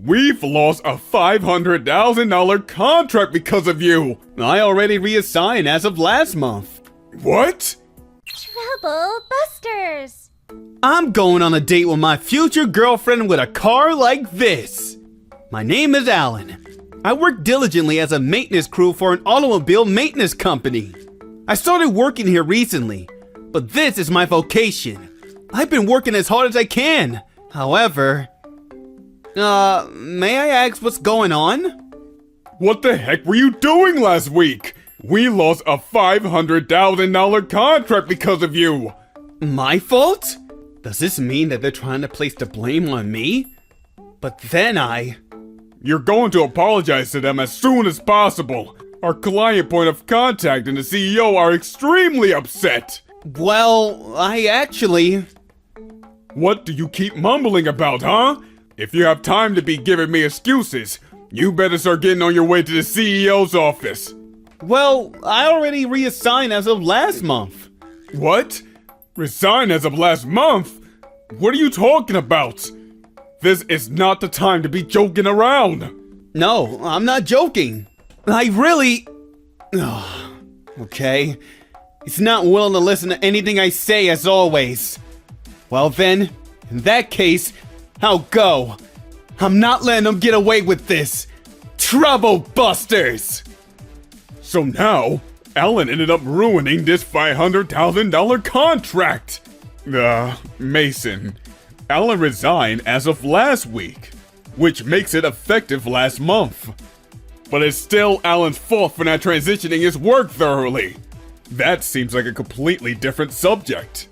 We've lost a $500,000 contract because of you! I already reassigned as of last month. What? Trouble Busters! I'm going on a date with my future girlfriend with a car like this. My name is Alan. I work diligently as a maintenance crew for an automobile maintenance company. I started working here recently, but this is my vocation. I've been working as hard as I can. However, may I ask what's going on? What the heck were you doing last week? We lost a $500,000 contract because of you! My fault? Does this mean that they're trying to place the blame on me? But then You're going to apologize to them as soon as possible. Our client point of contact and the CEO are extremely upset. Well, I actually... What do you keep mumbling about, huh? If you have time to be giving me excuses, you better start getting on your way to the CEO's office. Well, I already reassigned as of last month. What? Resign as of last month? What are you talking about? This is not the time to be joking around. No, I'm not joking. I really... Okay. He's not willing to listen to anything I say as always. Well then, in that case, I'll go. I'm not letting him get away with this. Trouble Busters! So now, Alan ended up ruining this $500,000 contract. Mason, Alan resigned as of last week, which makes it effective last month. But it's still Alan's fault for not transitioning his work thoroughly. That seems like a completely different subject.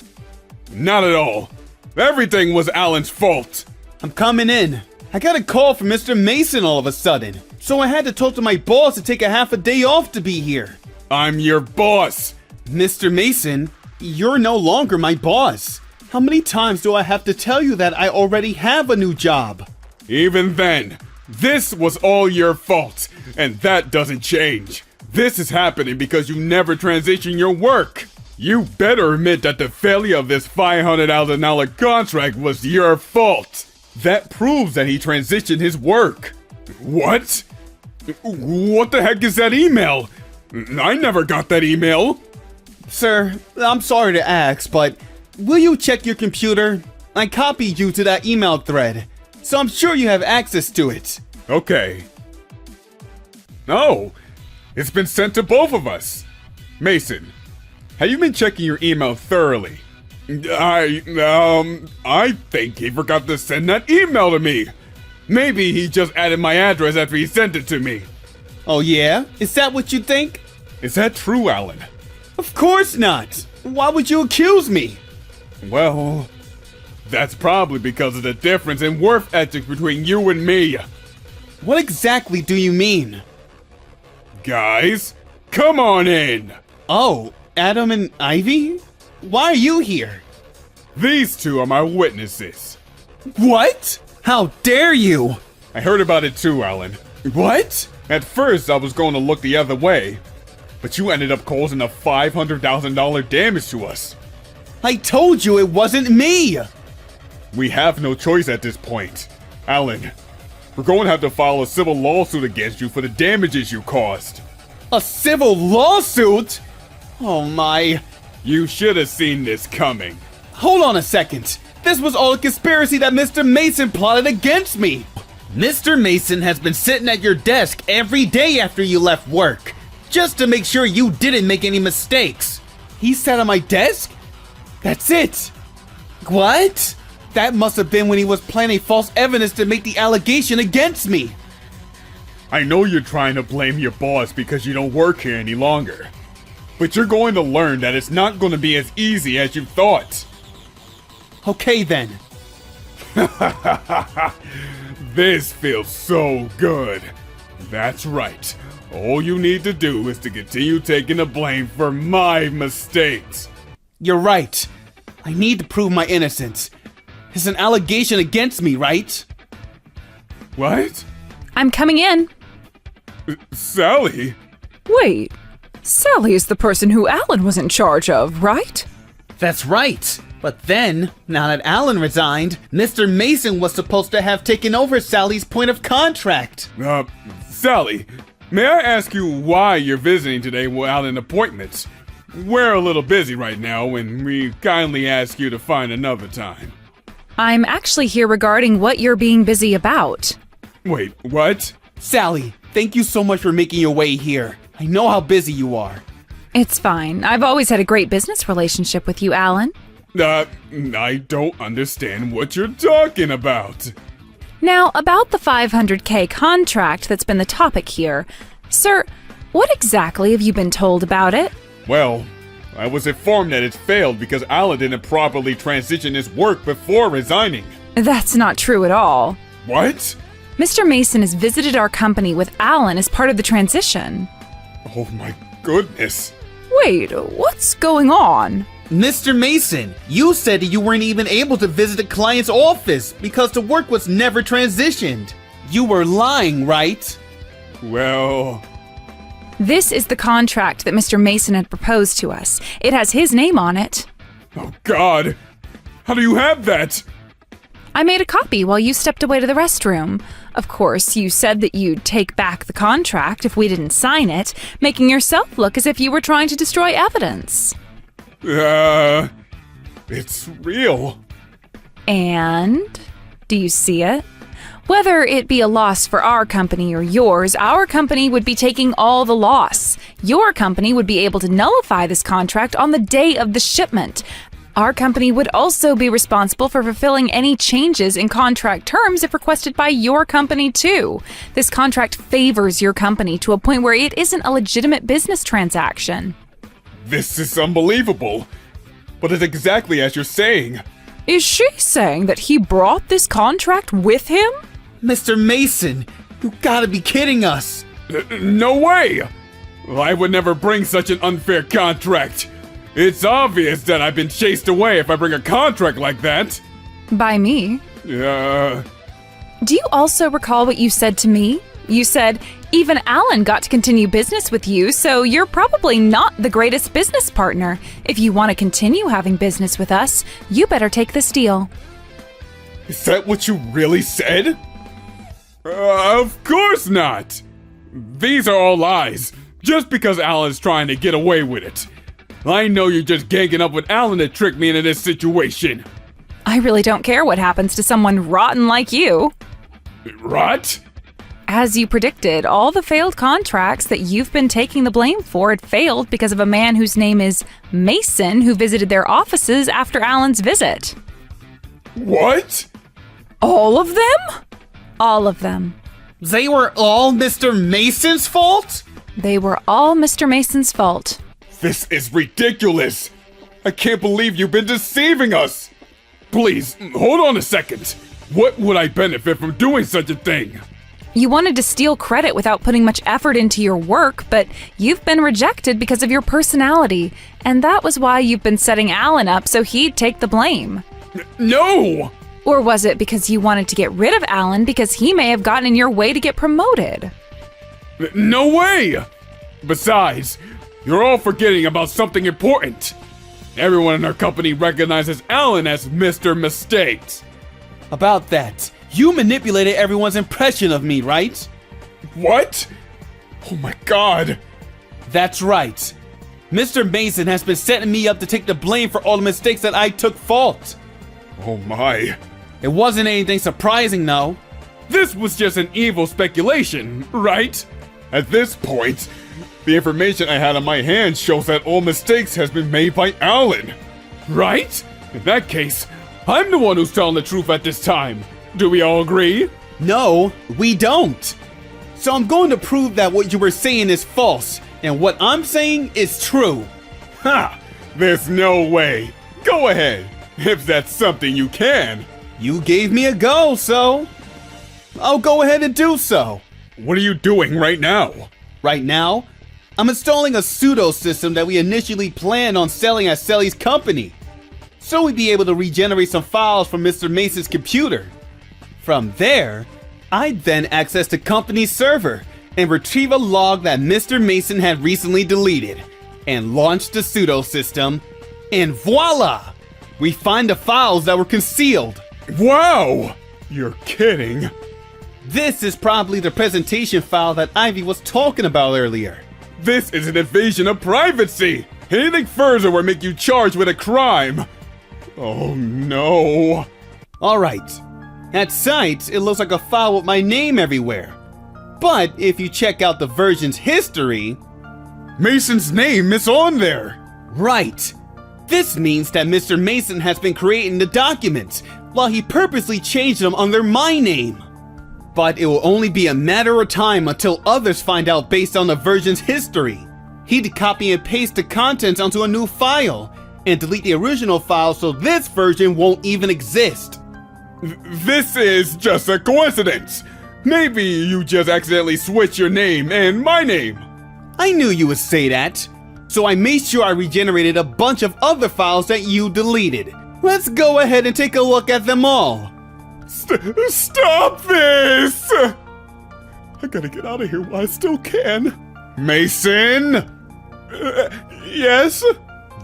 Not at all. Everything was Alan's fault. I'm coming in. I got a call from Mr. Mason all of a sudden, so I had to talk to my boss to take a half a day off to be here. I'm your boss. Mr. Mason, you're no longer my boss. How many times do I have to tell you that I already have a new job? Even then, this was all your fault, and that doesn't change. This is happening because you never transition your work. You better admit that the failure of this $500,000 contract was your fault. That proves that he transitioned his work. What? What the heck is that email? I never got that email. Sir, I'm sorry to ask, but will you check your computer? I copied you to that email thread, so I'm sure you have access to it. Okay. Oh, it's been sent to both of us. Mason, have you been checking your email thoroughly? I think he forgot to send that email to me. Maybe he just added my address after he sent it to me. Oh yeah? Is that what you think? Is that true, Alan? Of course not! Why would you accuse me? Well, that's probably because of the difference in work ethics between you and me. What exactly do you mean? Guys, come on in. Oh, Adam and Ivy? Why are you here? These two are my witnesses. What? How dare you? I heard about it too, Alan. What? At first, I was going to look the other way, but you ended up causing a $500,000 damage to us. I told you it wasn't me! We have no choice at this point. Alan, we're going to have to file a civil lawsuit against you for the damages you caused. A civil lawsuit? Oh my... You should have seen this coming. Hold on a second. This was all a conspiracy that Mr. Mason plotted against me. Mr. Mason has been sitting at your desk every day after you left work, just to make sure you didn't make any mistakes. He sat at my desk? That's it. What? That must have been when he was planning false evidence to make the allegation against me. I know you're trying to blame your boss because you don't work here any longer. But you're going to learn that it's not going to be as easy as you thought. Okay then. This feels so good. That's right. All you need to do is to continue taking the blame for my mistakes. You're right. I need to prove my innocence. It's an allegation against me, right? What? I'm coming in. Sally? Wait, Sally is the person who Alan was in charge of, right? That's right. But then, now that Alan resigned, Mr. Mason was supposed to have taken over Sally's point of contract. Sally, may I ask you why you're visiting today without an appointment? We're a little busy right now, and we kindly ask you to find another time. I'm actually here regarding what you're being busy about. Wait, what? Sally, thank you so much for making your way here. I know how busy you are. It's fine. I've always had a great business relationship with you, Alan. I don't understand what you're talking about. Now, about the 500K contract that's been the topic here. Sir, what exactly have you been told about it? Well, I was informed that it failed because Alan didn't properly transition his work before resigning. That's not true at all. What? Mr. Mason has visited our company with Alan as part of the transition. Oh my goodness. Wait, what's going on? Mr. Mason, you said that you weren't even able to visit the client's office because the work was never transitioned. You were lying, right? Well... This is the contract that Mr. Mason had proposed to us. It has his name on it. Oh God! How do you have that? I made a copy while you stepped away to the restroom. Of course, you said that you'd take back the contract if we didn't sign it, making yourself look as if you were trying to destroy evidence. It's real. And? Do you see it? Whether it be a loss for our company or yours, our company would be taking all the loss. Your company would be able to nullify this contract on the day of the shipment. Our company would also be responsible for fulfilling any changes in contract terms if requested by your company too. This contract favors your company to a point where it isn't a legitimate business transaction. This is unbelievable. But it's exactly as you're saying. Is she saying that he brought this contract with him? Mr. Mason, you gotta be kidding us. No way! I would never bring such an unfair contract. It's obvious that I've been chased away if I bring a contract like that. By me. Do you also recall what you said to me? You said, even Alan got to continue business with you, so you're probably not the greatest business partner. If you want to continue having business with us, you better take this deal. Is that what you really said? Of course not! These are all lies, just because Alan's trying to get away with it. I know you're just ganging up with Alan to trick me into this situation. I really don't care what happens to someone rotten like you. Rot? As you predicted, all the failed contracts that you've been taking the blame for had failed because of a man whose name is Mason who visited their offices after Alan's visit. What? All of them? All of them. They were all Mr. Mason's fault? They were all Mr. Mason's fault. This is ridiculous! I can't believe you've been deceiving us! Please, hold on a second. What would I benefit from doing such a thing? You wanted to steal credit without putting much effort into your work, but you've been rejected because of your personality, and that was why you've been setting Alan up so he'd take the blame. No! Or was it because you wanted to get rid of Alan because he may have gotten in your way to get promoted? No way! Besides, you're all forgetting about something important. Everyone in our company recognizes Alan as Mr. Mistakes. About that, you manipulated everyone's impression of me, right? What? Oh my God. That's right. Mr. Mason has been setting me up to take the blame for all the mistakes that I took fault. Oh my. It wasn't anything surprising, though. This was just an evil speculation, right? At this point, the information I had on my hands shows that all mistakes has been made by Alan. Right? In that case, I'm the one who's telling the truth at this time. Do we all agree? No, we don't. So I'm going to prove that what you were saying is false, and what I'm saying is true. Ha! There's no way. Go ahead, if that's something you can. You gave me a go, so I'll go ahead and do so. What are you doing right now? Right now, I'm installing a pseudo system that we initially planned on selling at Sally's company, so we'd be able to regenerate some files from Mr. Mason's computer. From there, I'd then access the company's server and retrieve a log that Mr. Mason had recently deleted, and launch the pseudo system, and voila! we find the files that were concealed. Wow! You're kidding. This is probably the presentation file that Ivy was talking about earlier. This is an invasion of privacy! Anything further would make you charged with a crime! Oh no. Alright. At sight, it looks like a file with my name everywhere. But if you check out the version's history... Mason's name is on there! Right. This means that Mr. Mason has been creating the documents, while he purposely changed them under my name. But it will only be a matter of time until others find out based on the version's history. He'd copy and paste the contents onto a new file, and delete the original file so this version won't even exist. This is just a coincidence! Maybe you just accidentally switched your name and my name! I knew you would say that, so I made sure I regenerated a bunch of other files that you deleted. Let's go ahead and take a look at them all. Stop this! I gotta get out of here while I still can. Mason? Yes?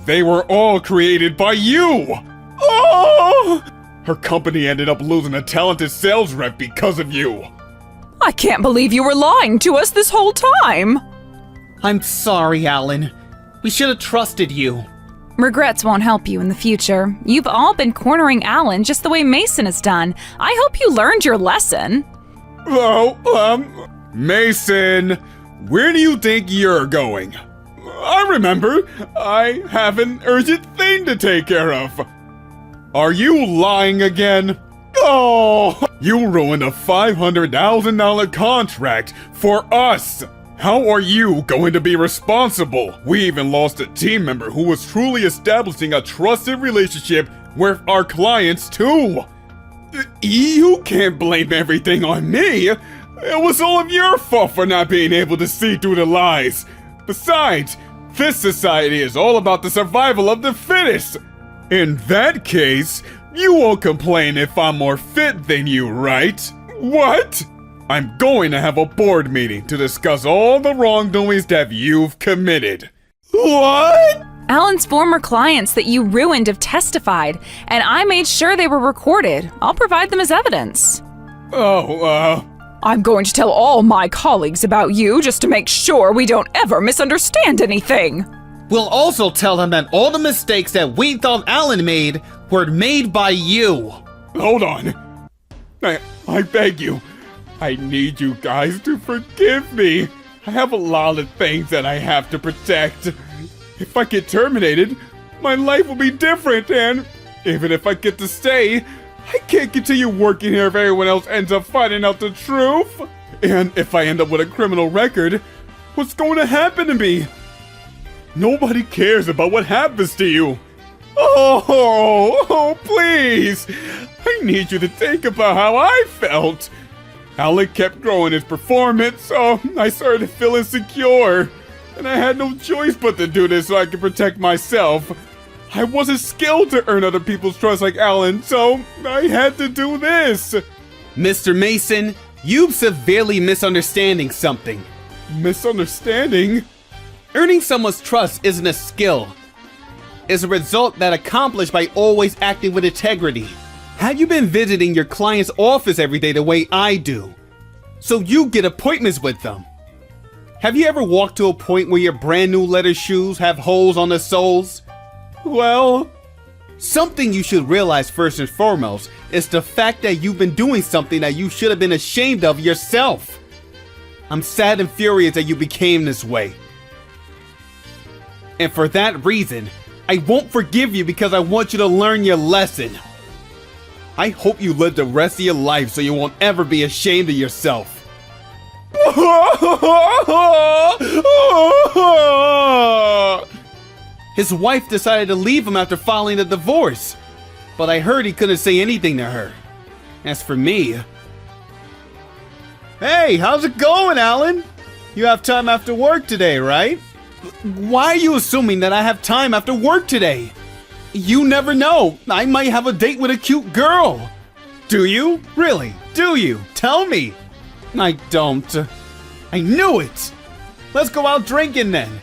They were all created by you! Oh! Her company ended up losing a talented sales rep because of you. I can't believe you were lying to us this whole time. I'm sorry, Alan. We should have trusted you. Regrets won't help you in the future. You've all been cornering Alan just the way Mason has done. I hope you learned your lesson. Mason, where do you think you're going? I remember. I have an urgent thing to take care of. Are you lying again? Oh, you ruined a $500,000 contract for us. How are you going to be responsible? We even lost a team member who was truly establishing a trusted relationship with our clients too. You can't blame everything on me. It was all of your fault for not being able to see through the lies. Besides, this society is all about the survival of the fittest. In that case, you won't complain if I'm more fit than you, right? What? I'm going to have a board meeting to discuss all the wrongdoings that you've committed. What? Alan's former clients that you ruined have testified, and I made sure they were recorded. I'll provide them as evidence. I'm going to tell all my colleagues about you just to make sure we don't ever misunderstand anything. We'll also tell them that all the mistakes that we thought Alan made were made by you. Hold on. I beg you. I need you guys to forgive me. I have a lot of things that I have to protect. If I get terminated, my life will be different, and even if I get to stay, I can't continue working here if everyone else ends up finding out the truth. And if I end up with a criminal record, what's going to happen to me? Nobody cares about what happens to you. Oh, please. I need you to think about how I felt. Alan kept growing his performance, so I started to feel insecure. And I had no choice but to do this so I could protect myself. I wasn't skilled to earn other people's trust like Alan, so I had to do this. Mr. Mason, you're severely misunderstanding something. Misunderstanding? Earning someone's trust isn't a skill. It's a result that accomplished by always acting with integrity. Have you been visiting your client's office every day the way I do? So you get appointments with them. Have you ever walked to a point where your brand new leather shoes have holes on the soles? Well, something you should realize first and foremost is the fact that you've been doing something that you should have been ashamed of yourself. I'm sad and furious that you became this way. And for that reason, I won't forgive you because I want you to learn your lesson. I hope you live the rest of your life so you won't ever be ashamed of yourself. His wife decided to leave him after filing the divorce, but I heard he couldn't say anything to her. As for me... Hey, how's it going, Alan? You have time after work today, right? Why are you assuming that I have time after work today? You never know. I might have a date with a cute girl. Do you? Really? Do you? Tell me. I don't. I knew it. Let's go out drinking then.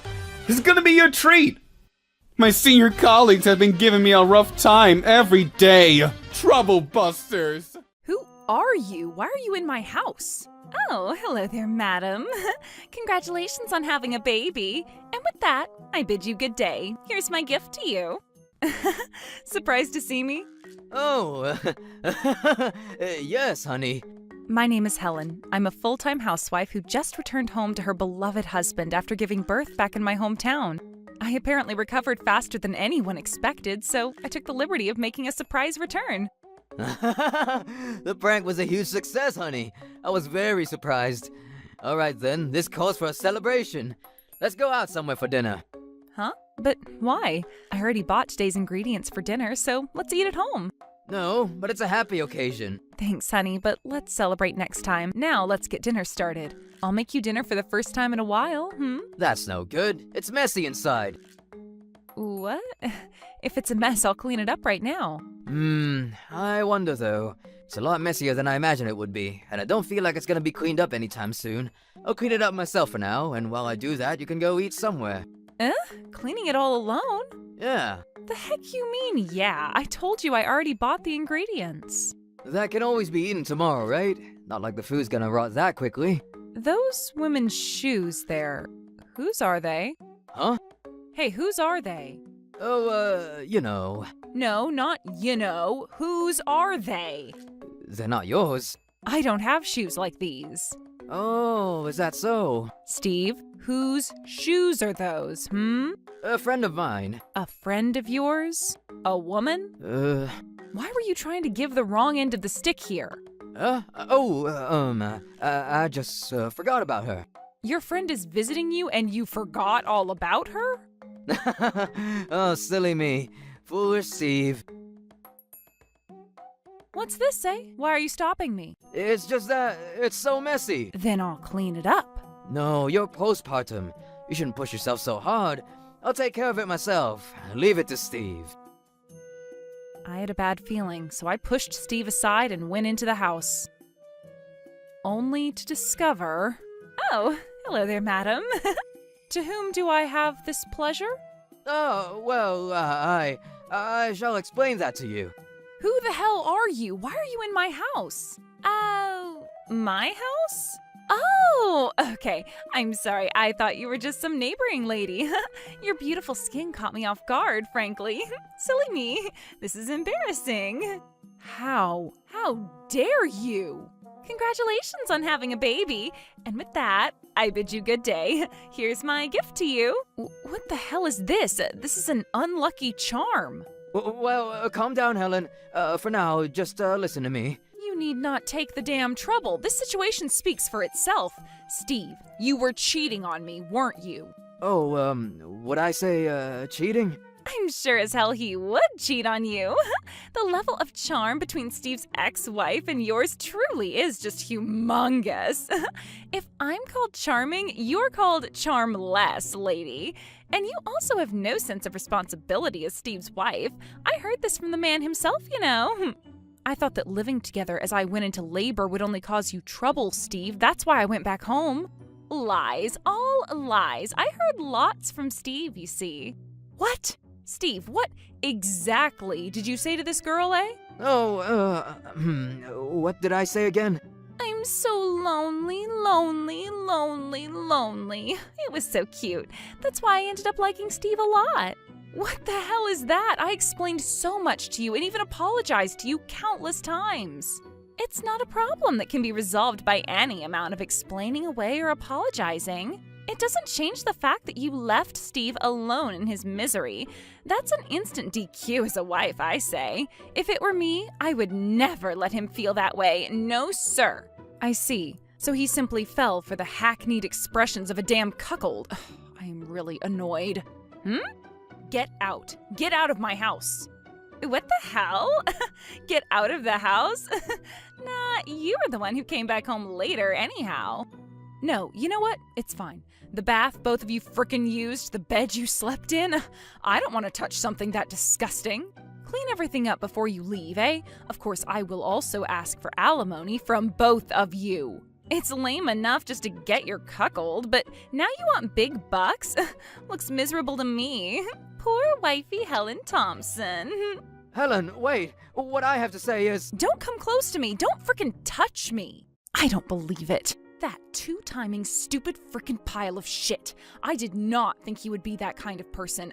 It's gonna be your treat. My senior colleagues have been giving me a rough time every day. Trouble busters. Who are you? Why are you in my house? Oh, hello there, madam. Congratulations on having a baby. And with that, I bid you good day. Here's my gift to you. Surprised to see me? Oh, yes, honey. My name is Helen. I'm a full-time housewife who just returned home to her beloved husband after giving birth back in my hometown. I apparently recovered faster than anyone expected, so I took the liberty of making a surprise return. The prank was a huge success, honey. I was very surprised. All right, then. This calls for a celebration. Let's go out somewhere for dinner. Huh? But why? I already bought today's ingredients for dinner, so let's eat at home. No, but it's a happy occasion. Thanks, honey, but let's celebrate next time. Now let's get dinner started. I'll make you dinner for the first time in a while, That's no good. It's messy inside. What? If it's a mess, I'll clean it up right now. I wonder though. It's a lot messier than I imagined it would be, and I don't feel like it's gonna be cleaned up anytime soon. I'll clean it up myself for now, and while I do that, you can go eat somewhere. Cleaning it all alone? Yeah, The heck you mean, yeah? I told you I already bought the ingredients. that can always be eaten tomorrow, right? Not like the food's gonna rot that quickly. Those women's shoes there, whose are they? Huh? Hey, whose are they? Oh, you know, No, not whose are they? they're not yours. I don't have shoes like these. Oh, is that so? Steve, whose shoes are those, A friend of mine. A friend of yours? A woman? Why were you trying to give the wrong end of the stick here? I just forgot about her. Your friend is visiting you and you forgot all about her? Oh, silly me. Foolish Steve. What's this, eh? Why are you stopping me? It's just that it's so messy. Then I'll clean it up. No, you're postpartum. You shouldn't push yourself so hard. I'll take care of it myself. Leave it to Steve. I had a bad feeling, so I pushed Steve aside and went into the house. Only to discover... Oh, hello there, madam. To whom do I have this pleasure? Oh, well, I shall explain that to you. Who the hell are you? Why are you in my house? Oh, my house? Oh, okay. I'm sorry. I thought you were just some neighboring lady. Your beautiful skin caught me off guard, frankly. Silly me. This is embarrassing. How dare you? Congratulations on having a baby. And with that, I bid you good day. Here's my gift to you. What the hell is this? This is an unlucky charm. Well, calm down, Helen. For now, just listen to me. You need not take the damn trouble. This situation speaks for itself. Steve, you were cheating on me, weren't you? Oh, would I say, cheating? I'm sure as hell he would cheat on you. The level of charm between Steve's ex-wife and yours truly is just humongous. If I'm called charming, you're called charmless, lady. And you also have no sense of responsibility as Steve's wife. I heard this from the man himself, you know. I thought that living together as I went into labor would only cause you trouble, Steve. That's why I went back home. Lies, all lies. I heard lots from Steve, you see. What? Steve, what exactly did you say to this girl, eh? Oh, what did I say again? I'm so lonely, lonely, lonely, lonely. It was so cute. That's why I ended up liking Steve a lot. What the hell is that? I explained so much to you and even apologized to you countless times. It's not a problem that can be resolved by any amount of explaining away or apologizing. It doesn't change the fact that you left Steve alone in his misery. That's an instant DQ as a wife, I say. If it were me, I would never let him feel that way. No, sir. I see. So he simply fell for the hackneyed expressions of a damn cuckold. I am really annoyed. Get out. Get out of my house. What the hell? Get out of the house? Nah, you were the one who came back home later anyhow. No, you know what? It's fine. The bath both of you frickin' used, the bed you slept in. I don't want to touch something that disgusting. Clean everything up before you leave, eh? Of course, I will also ask for alimony from both of you. It's lame enough just to get your cuckold, but now you want big bucks? Looks miserable to me. Poor wifey Helen Thompson. Helen, wait. What I have to say is. Don't come close to me. Don't frickin' touch me. I don't believe it. That two-timing stupid frickin' pile of shit. I did not think he would be that kind of person.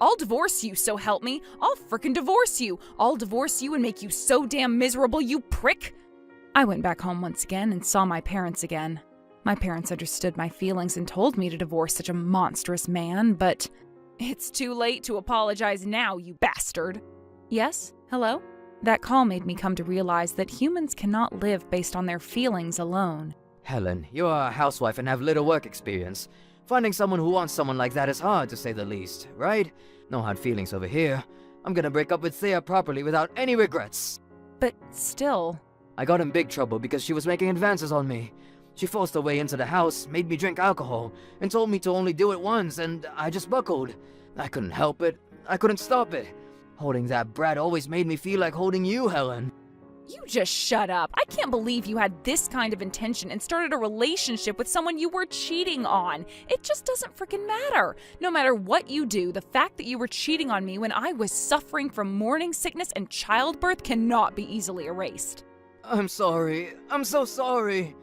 I'll divorce you, so help me. I'll frickin' divorce you. I'll divorce you and make you so damn miserable, you prick. I went back home once again and saw my parents again. My parents understood my feelings and told me to divorce such a monstrous man, but it's too late to apologize now, you bastard. Yes? Hello? That call made me come to realize that humans cannot live based on their feelings alone. Helen, you are a housewife and have little work experience. Finding someone who wants someone like that is hard, to say the least, right? No hard feelings over here. I'm gonna break up with Thea properly without any regrets. But still... I got in big trouble because she was making advances on me. She forced her way into the house, made me drink alcohol, and told me to only do it once, and I just buckled. I couldn't help it. I couldn't stop it. Holding that brat always made me feel like holding you, Helen. You just shut up. I can't believe you had this kind of intention and started a relationship with someone you were cheating on. It just doesn't freaking matter. No matter what you do, the fact that you were cheating on me when I was suffering from morning sickness and childbirth cannot be easily erased. I'm sorry. I'm so sorry.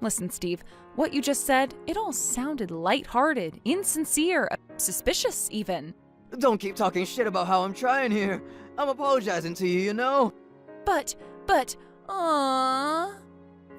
Listen, Steve. What you just said, it all sounded lighthearted, insincere, suspicious even. Don't keep talking shit about how I'm trying here. I'm apologizing to you, you know? But,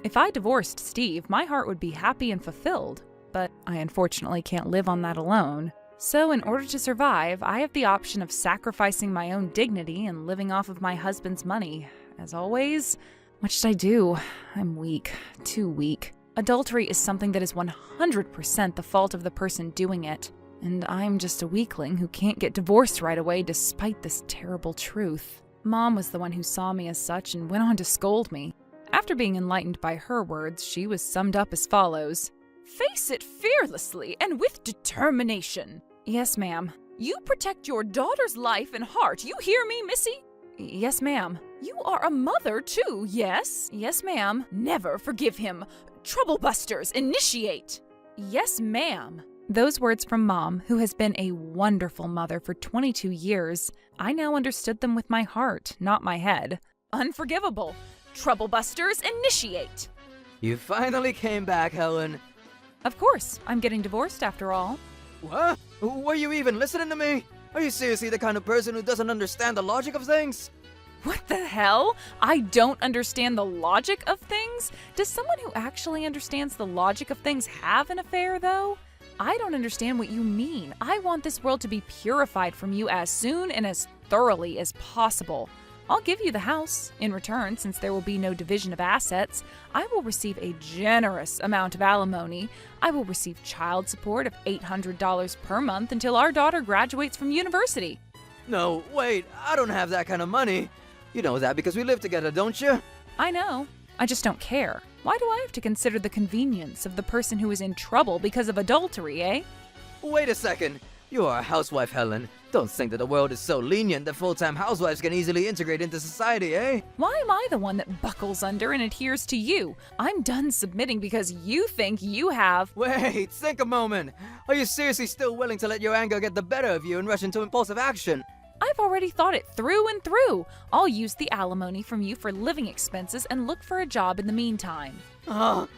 If I divorced Steve, my heart would be happy and fulfilled. But I unfortunately can't live on that alone. So in order to survive, I have the option of sacrificing my own dignity and living off of my husband's money. As always, what should I do? I'm weak. Too weak. Adultery is something that is 100% the fault of the person doing it. And I'm just a weakling who can't get divorced right away despite this terrible truth. Mom was the one who saw me as such and went on to scold me. After being enlightened by her words, she was summed up as follows. Face it fearlessly and with determination. Yes, ma'am. You protect your daughter's life and heart. You hear me, Missy? Yes, ma'am. You are a mother, too, yes? Yes, ma'am. Never forgive him. Troublebusters, initiate. Yes, ma'am. Those words from Mom, who has been a wonderful mother for 22 years, I now understood them with my heart, not my head. Unforgivable. Troublebusters, initiate. You finally came back, Helen. Of course, I'm getting divorced after all. What? Were you even listening to me? Are you seriously the kind of person who doesn't understand the logic of things? What the hell? I don't understand the logic of things? Does someone who actually understands the logic of things have an affair, though? I don't understand what you mean. I want this world to be purified from you as soon and as thoroughly as possible. I'll give you the house. In return, since there will be no division of assets, I will receive a generous amount of alimony. I will receive child support of $800 per month until our daughter graduates from university. No, wait, I don't have that kind of money. You know that because we live together, don't you? I know. I just don't care. Why do I have to consider the convenience of the person who is in trouble because of adultery, eh? Wait a second. You are a housewife, Helen. Don't think that the world is so lenient that full-time housewives can easily integrate into society, eh? Why am I the one that buckles under and adheres to you? I'm done submitting because you think you have... Wait, think a moment. Are you seriously still willing to let your anger get the better of you and rush into impulsive action? I've already thought it through and through. I'll use the alimony from you for living expenses and look for a job in the meantime. No.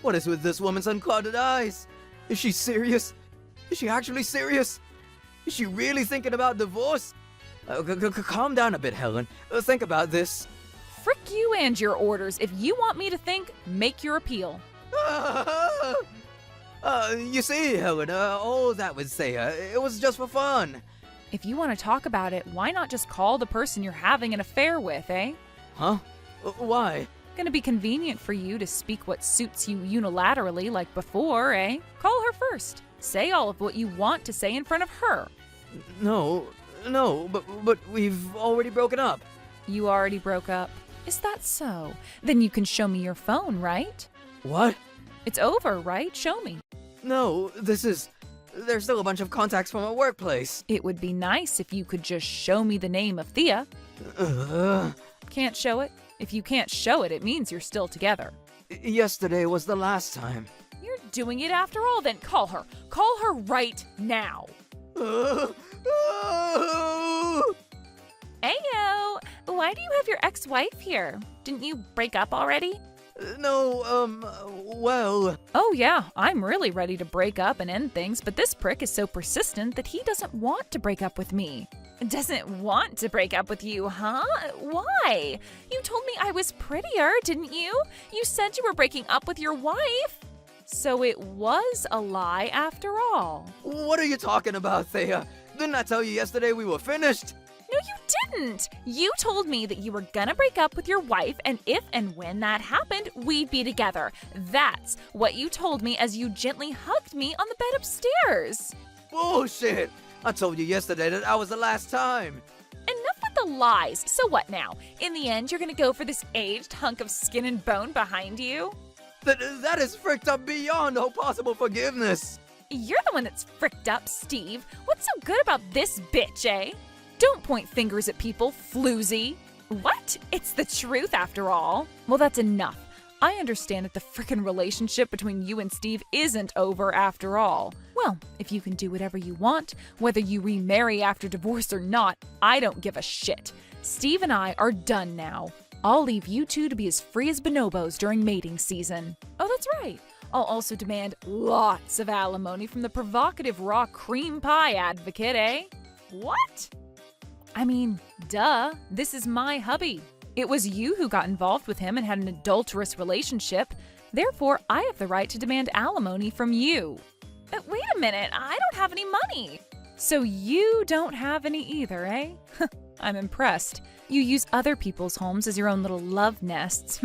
What is with this woman's unclouded eyes? Is she serious? Is she actually serious? Is she really thinking about divorce? Calm down a bit, Helen. Think about this. Frick you and your orders. If you want me to think, make your appeal. You see, Helen, all that would say, it was just for fun. If you want to talk about it, why not just call the person you're having an affair with, eh? Huh? Why? Gonna be convenient for you to speak what suits you unilaterally like before, eh? Call her first. Say all of what you want to say in front of her. No, but we've already broken up. You already broke up? Is that so? Then you can show me your phone, right? What? It's over, right? Show me. No, there's still a bunch of contacts from our workplace. It would be nice if you could just show me the name of Thea. Can't show it? If you can't show it, it means you're still together. Yesterday was the last time. You're doing it after all, then call her. Call her right now. Ayo, why do you have your ex-wife here? Didn't you break up already? No, well... Oh yeah, I'm really ready to break up and end things, but this prick is so persistent that he doesn't want to break up with me. Doesn't want to break up with you, huh? Why? You told me I was prettier, didn't you? You said you were breaking up with your wife. So it was a lie after all. What are you talking about, Thea? Didn't I tell you yesterday we were finished? No, you didn't! You told me that you were gonna break up with your wife, and if and when that happened, we'd be together. That's what you told me as you gently hugged me on the bed upstairs. Bullshit! I told you yesterday that was the last time. Enough with the lies. So what now? In the end, you're gonna go for this aged hunk of skin and bone behind you? That is fricked up beyond all possible forgiveness. You're the one that's fricked up, Steve. What's so good about this bitch, eh? Don't point fingers at people, floozy. What? It's the truth after all. Well, that's enough. I understand that the frickin' relationship between you and Steve isn't over after all. Well, if you can do whatever you want, whether you remarry after divorce or not, I don't give a shit. Steve and I are done now. I'll leave you two to be as free as bonobos during mating season. Oh, that's right. I'll also demand lots of alimony from the provocative raw cream pie advocate, eh? What? I mean, duh, this is my hubby. It was you who got involved with him and had an adulterous relationship. Therefore, I have the right to demand alimony from you. Wait a minute, I don't have any money. So you don't have any either, eh? I'm impressed. You use other people's homes as your own little love nests.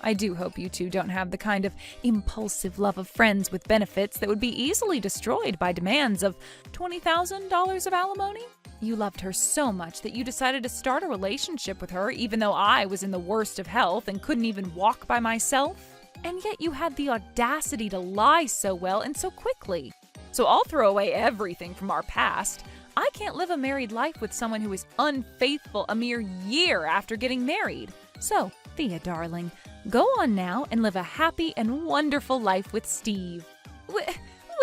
I do hope you two don't have the kind of impulsive love of friends with benefits that would be easily destroyed by demands of $20,000 of alimony. You loved her so much that you decided to start a relationship with her even though I was in the worst of health and couldn't even walk by myself. And yet you had the audacity to lie so well and so quickly. So I'll throw away everything from our past. I can't live a married life with someone who is unfaithful a mere year after getting married. So, Thea, darling, go on now and live a happy and wonderful life with Steve.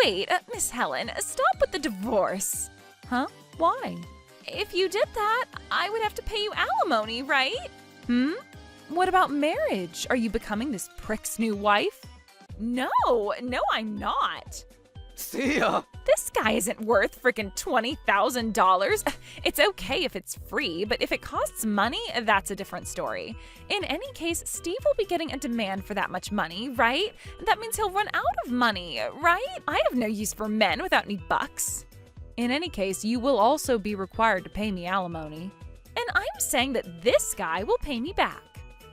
Wait, Miss Helen, stop with the divorce. Huh? Why? If you did that, I would have to pay you alimony, right? What about marriage? Are you becoming this prick's new wife? No, I'm not. Thea! This guy isn't worth frickin' $20,000. It's okay if it's free, but if it costs money, that's a different story. In any case, Steve will be getting a demand for that much money, right? That means he'll run out of money, right? I have no use for men without any bucks. In any case, you will also be required to pay me alimony. And I'm saying that this guy will pay me back.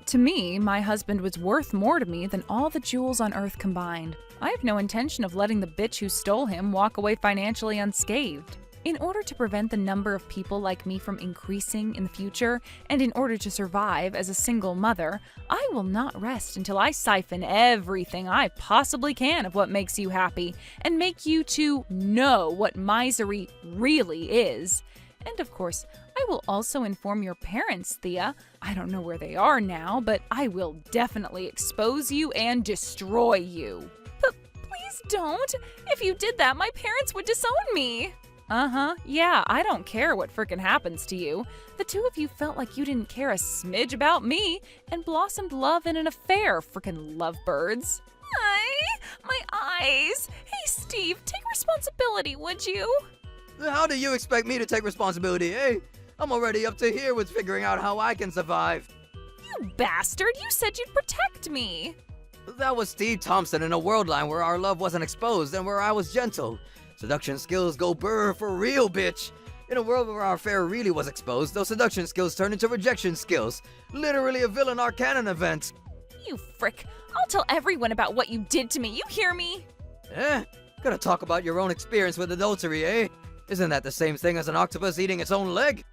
To me, my husband was worth more to me than all the jewels on earth combined. I have no intention of letting the bitch who stole him walk away financially unscathed. In order to prevent the number of people like me from increasing in the future, and in order to survive as a single mother, I will not rest until I siphon everything I possibly can of what makes you happy, and make you two know what misery really is. And of course, I will also inform your parents, Thea. I don't know where they are now, but I will definitely expose you and destroy you. But please don't. If you did that, my parents would disown me. Yeah, I don't care what frickin' happens to you. The two of you felt like you didn't care a smidge about me and blossomed love in an affair, frickin' lovebirds. My eyes. Hey, Steve, take responsibility, would you? How do you expect me to take responsibility, eh? I'm already up to here with figuring out how I can survive. You bastard, you said you'd protect me. That was Steve Thompson in a world line where our love wasn't exposed and where I was gentle. Seduction skills go burr for real, bitch. In a world where our affair really was exposed, those seduction skills turned into rejection skills. Literally a villain Arcanon event. You frick. I'll tell everyone about what you did to me, you hear me? Gonna talk about your own experience with adultery, eh? Isn't that the same thing as an octopus eating its own leg?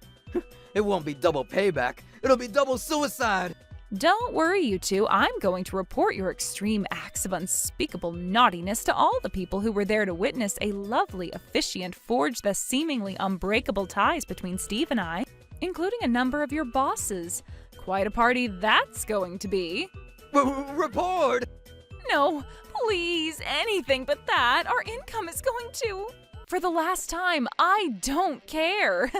It won't be double payback, it'll be double suicide! Don't worry, you two. I'm going to report your extreme acts of unspeakable naughtiness to all the people who were there to witness a lovely officiant forge the seemingly unbreakable ties between Steve and I, including a number of your bosses. Quite a party that's going to be. Report! No, Please, anything but that. Our income is going to... For the last time, I don't care.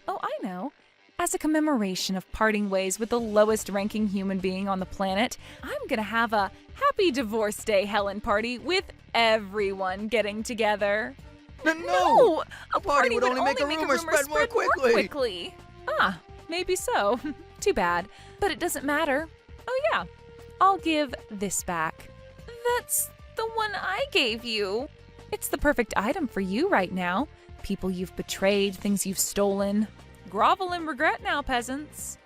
Oh, I know. As a commemoration of parting ways with the lowest ranking human being on the planet, I'm gonna have a Happy Divorce Day Helen party with everyone getting together. No! A party would only make a rumor spread more quickly. Ah, maybe so. Too bad. But it doesn't matter. Oh yeah, I'll give this back. That's the one I gave you. It's the perfect item for you right now. People you've betrayed, things you've stolen. Grovel in regret now, peasants.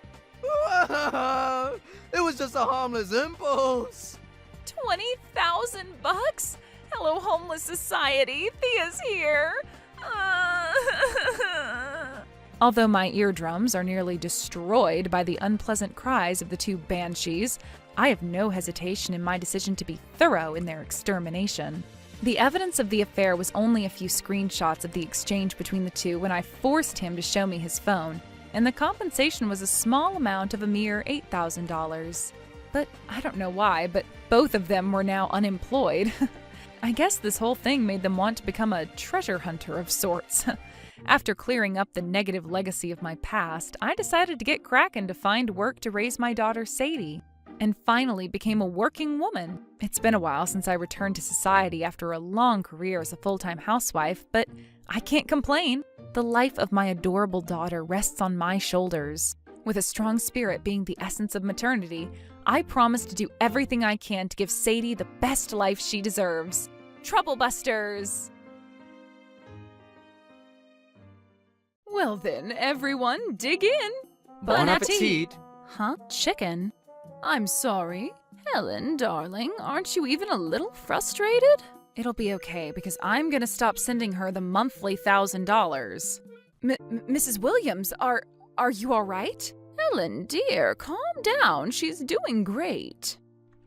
It was just a harmless impulse. $20,000? Hello, homeless society. Thea's here. Although my eardrums are nearly destroyed by the unpleasant cries of the two banshees, I have no hesitation in my decision to be thorough in their extermination. The evidence of the affair was only a few screenshots of the exchange between the two when I forced him to show me his phone, and the compensation was a small amount of a mere $8,000. But I don't know why, but both of them were now unemployed. I guess this whole thing made them want to become a treasure hunter of sorts. After clearing up the negative legacy of my past, I decided to get cracking to find work to raise my daughter Sadie, and finally became a working woman. It's been a while since I returned to society after a long career as a full-time housewife, but I can't complain. The life of my adorable daughter rests on my shoulders. With a strong spirit being the essence of maternity, I promise to do everything I can to give Sadie the best life she deserves. Trouble Busters! Well then, everyone, dig in. Bon appetit. Huh? Chicken? I'm sorry. Helen, darling, aren't you even a little frustrated? It'll be okay, because I'm gonna stop sending her the monthly $1,000. Mrs. Williams, are you all right? Helen, dear, calm down. She's doing great.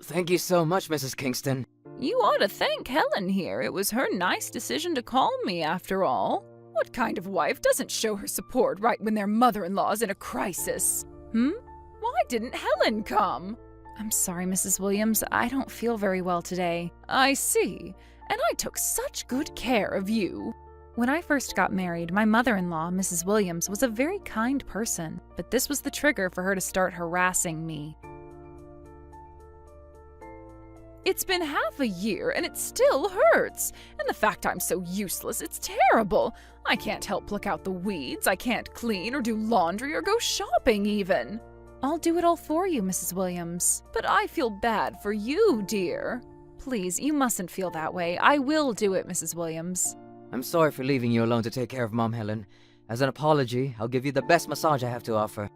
Thank you so much, Mrs. Kingston. You ought to thank Helen here. It was her nice decision to call me, after all. What kind of wife doesn't show her support right when their mother-in-law's in a crisis? Why didn't Helen come? I'm sorry, Mrs. Williams. I don't feel very well today. I see. And I took such good care of you. When I first got married, my mother-in-law, Mrs. Williams, was a very kind person, but this was the trigger for her to start harassing me. It's been half a year and it still hurts. And the fact I'm so useless, it's terrible. I can't help pluck out the weeds, I can't clean or do laundry or go shopping even. I'll do it all for you, Mrs. Williams. But I feel bad for you, dear. Please, you mustn't feel that way. I will do it, Mrs. Williams. I'm sorry for leaving you alone to take care of Mom, Helen. As an apology, I'll give you the best massage I have to offer.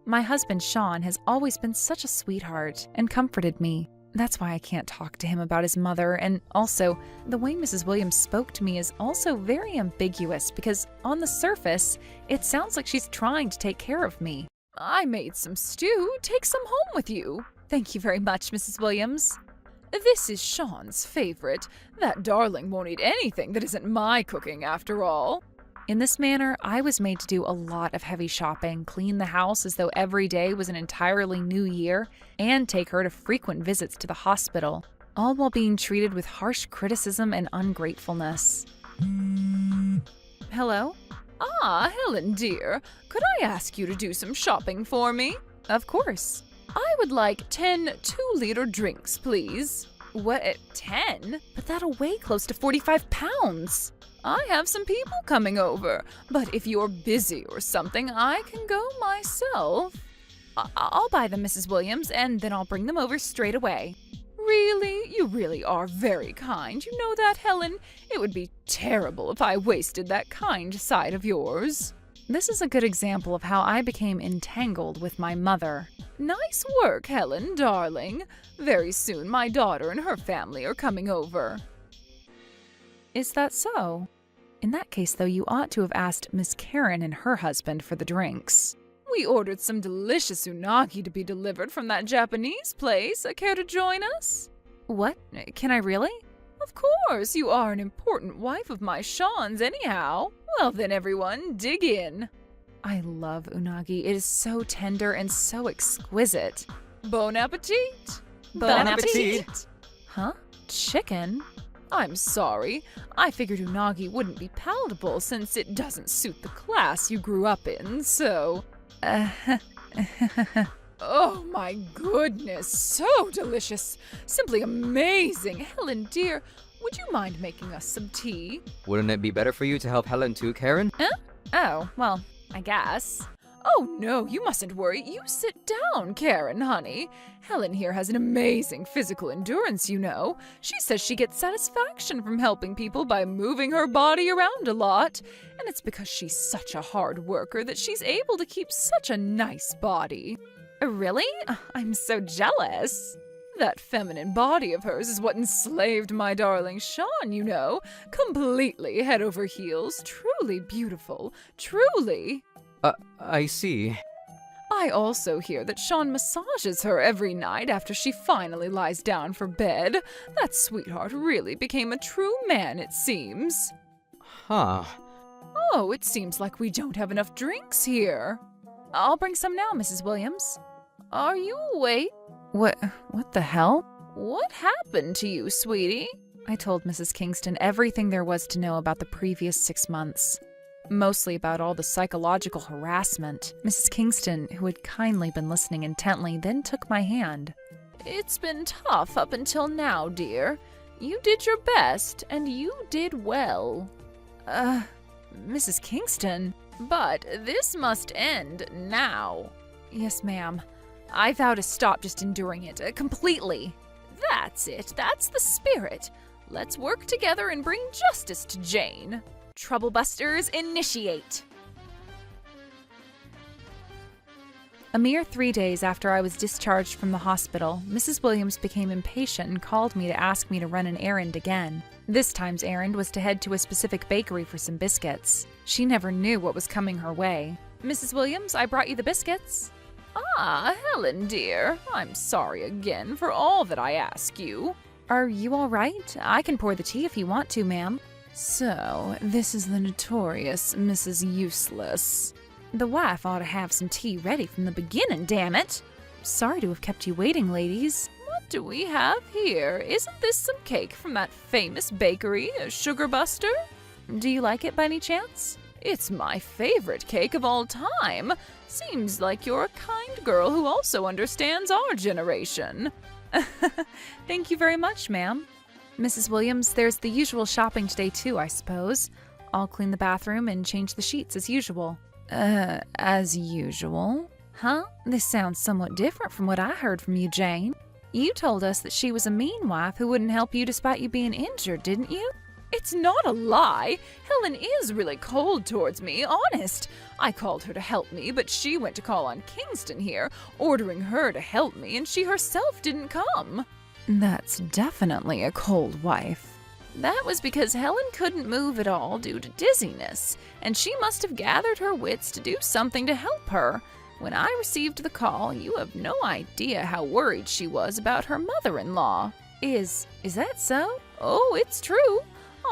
My husband, Sean, has always been such a sweetheart and comforted me. That's why I can't talk to him about his mother, and also, the way Mrs. Williams spoke to me is also very ambiguous because, on the surface, it sounds like she's trying to take care of me. I made some stew. Take some home with you. Thank you very much, Mrs. Williams. This is Sean's favorite. That darling won't eat anything that isn't my cooking, after all. In this manner, I was made to do a lot of heavy shopping, clean the house as though every day was an entirely new year, and take her to frequent visits to the hospital, all while being treated with harsh criticism and ungratefulness. Hello? Ah, Helen dear, could I ask you to do some shopping for me? Of course. I would like 10 2-liter drinks, please. What, 10? But that'll weigh close to 45 pounds. I have some people coming over, but if you're busy or something, I can go myself. I'll buy them, Mrs. Williams, and then I'll bring them over straight away. Really? You really are very kind. You know that, Helen? It would be terrible if I wasted that kind side of yours. This is a good example of how I became entangled with my mother. Nice work, Helen, darling. Very soon my daughter and her family are coming over. Is that so? In that case, though, you ought to have asked Miss Karen and her husband for the drinks. We ordered some delicious unagi to be delivered from that Japanese place. Care to join us? What? Can I really? Of course, you are an important wife of my Sean's anyhow. Well then, everyone, dig in. I love unagi. It is so tender and so exquisite. Bon appetit! Bon appetit! Huh? chicken? I'm sorry. I figured unagi wouldn't be palatable since it doesn't suit the class you grew up in, so... Oh my goodness, so delicious. Simply amazing. Helen, dear, would you mind making us some tea? Wouldn't it be better for you to help Helen too, Karen? Oh, well, I guess. Oh no, you mustn't worry. You sit down, Karen, honey. Helen here has an amazing physical endurance, you know. She says she gets satisfaction from helping people by moving her body around a lot. And it's because she's such a hard worker that she's able to keep such a nice body. Really? I'm so jealous. That feminine body of hers is what enslaved my darling Sean, you know. Completely head over heels. Truly beautiful. Truly. I see. I also hear that Sean massages her every night after she finally lies down for bed. That sweetheart really became a true man, it seems. Huh. Oh, it seems like we don't have enough drinks here. I'll bring some now, Mrs. Williams. Are you awake? What the hell? What happened to you, sweetie? I told Mrs. Kingston everything there was to know about the previous 6 months. Mostly about all the psychological harassment. Mrs. Kingston, who had kindly been listening intently, then took my hand. It's been tough up until now, dear. You did your best, and you did well. Mrs. Kingston? But this must end now. Yes, ma'am. I vow to stop just enduring it completely. That's it. That's the spirit. Let's work together and bring justice to Jane. Troublebusters, initiate! A mere 3 days after I was discharged from the hospital, Mrs. Williams became impatient and called me to ask me to run an errand again. This time's errand was to head to a specific bakery for some biscuits. She never knew what was coming her way. Mrs. Williams, I brought you the biscuits. Ah, Helen, dear, I'm sorry again for all that I ask you. Are you all right? I can pour the tea if you want to, ma'am. So, this is the notorious Mrs. Useless. The wife ought to have some tea ready from the beginning, damn it! Sorry to have kept you waiting, ladies. What do we have here? Isn't this some cake from that famous bakery, Sugar Buster? Do you like it by any chance? It's my favorite cake of all time. Seems like you're a kind girl who also understands our generation. Thank you very much, ma'am. Mrs. Williams, there's the usual shopping today too, I suppose. I'll clean the bathroom and change the sheets as usual. As usual? Huh? This sounds somewhat different from what I heard from you, Jane. You told us that she was a mean wife who wouldn't help you despite you being injured, didn't you? It's not a lie. Helen is really cold towards me, honest. I called her to help me, but she went to call on Kingston here, ordering her to help me, and she herself didn't come. That's definitely a cold wife. That was because Helen couldn't move at all due to dizziness, and she must have gathered her wits to do something to help her. When I received the call, you have no idea how worried she was about her mother-in-law. Is that so? Oh, it's true.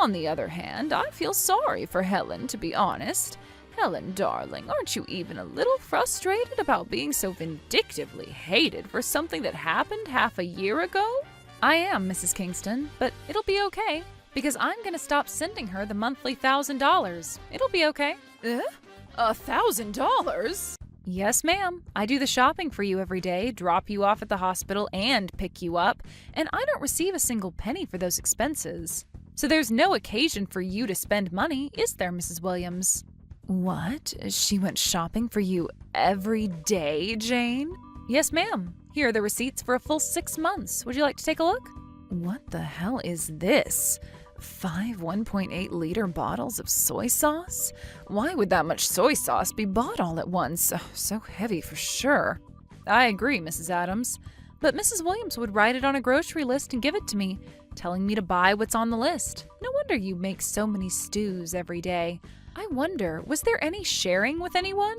On the other hand, I feel sorry for Helen, to be honest. Helen, darling, aren't you even a little frustrated about being so vindictively hated for something that happened half a year ago? I am, Mrs. Kingston, but it'll be okay, because I'm gonna stop sending her the monthly $1,000. It'll be okay. $1,000? Yes, ma'am. I do the shopping for you every day, drop you off at the hospital, and pick you up, and I don't receive a single penny for those expenses. So there's no occasion for you to spend money, is there, Mrs. Williams? What? She went shopping for you every day, Jane? Yes, ma'am. Here are the receipts for a full 6 months. Would you like to take a look? What the hell is this? 5 1.8-liter bottles of soy sauce? Why would that much soy sauce be bought all at once? Oh, so heavy for sure. I agree, Mrs. Adams. But Mrs. Williams would write it on a grocery list and give it to me, telling me to buy what's on the list. No wonder you make so many stews every day. I wonder, was there any sharing with anyone?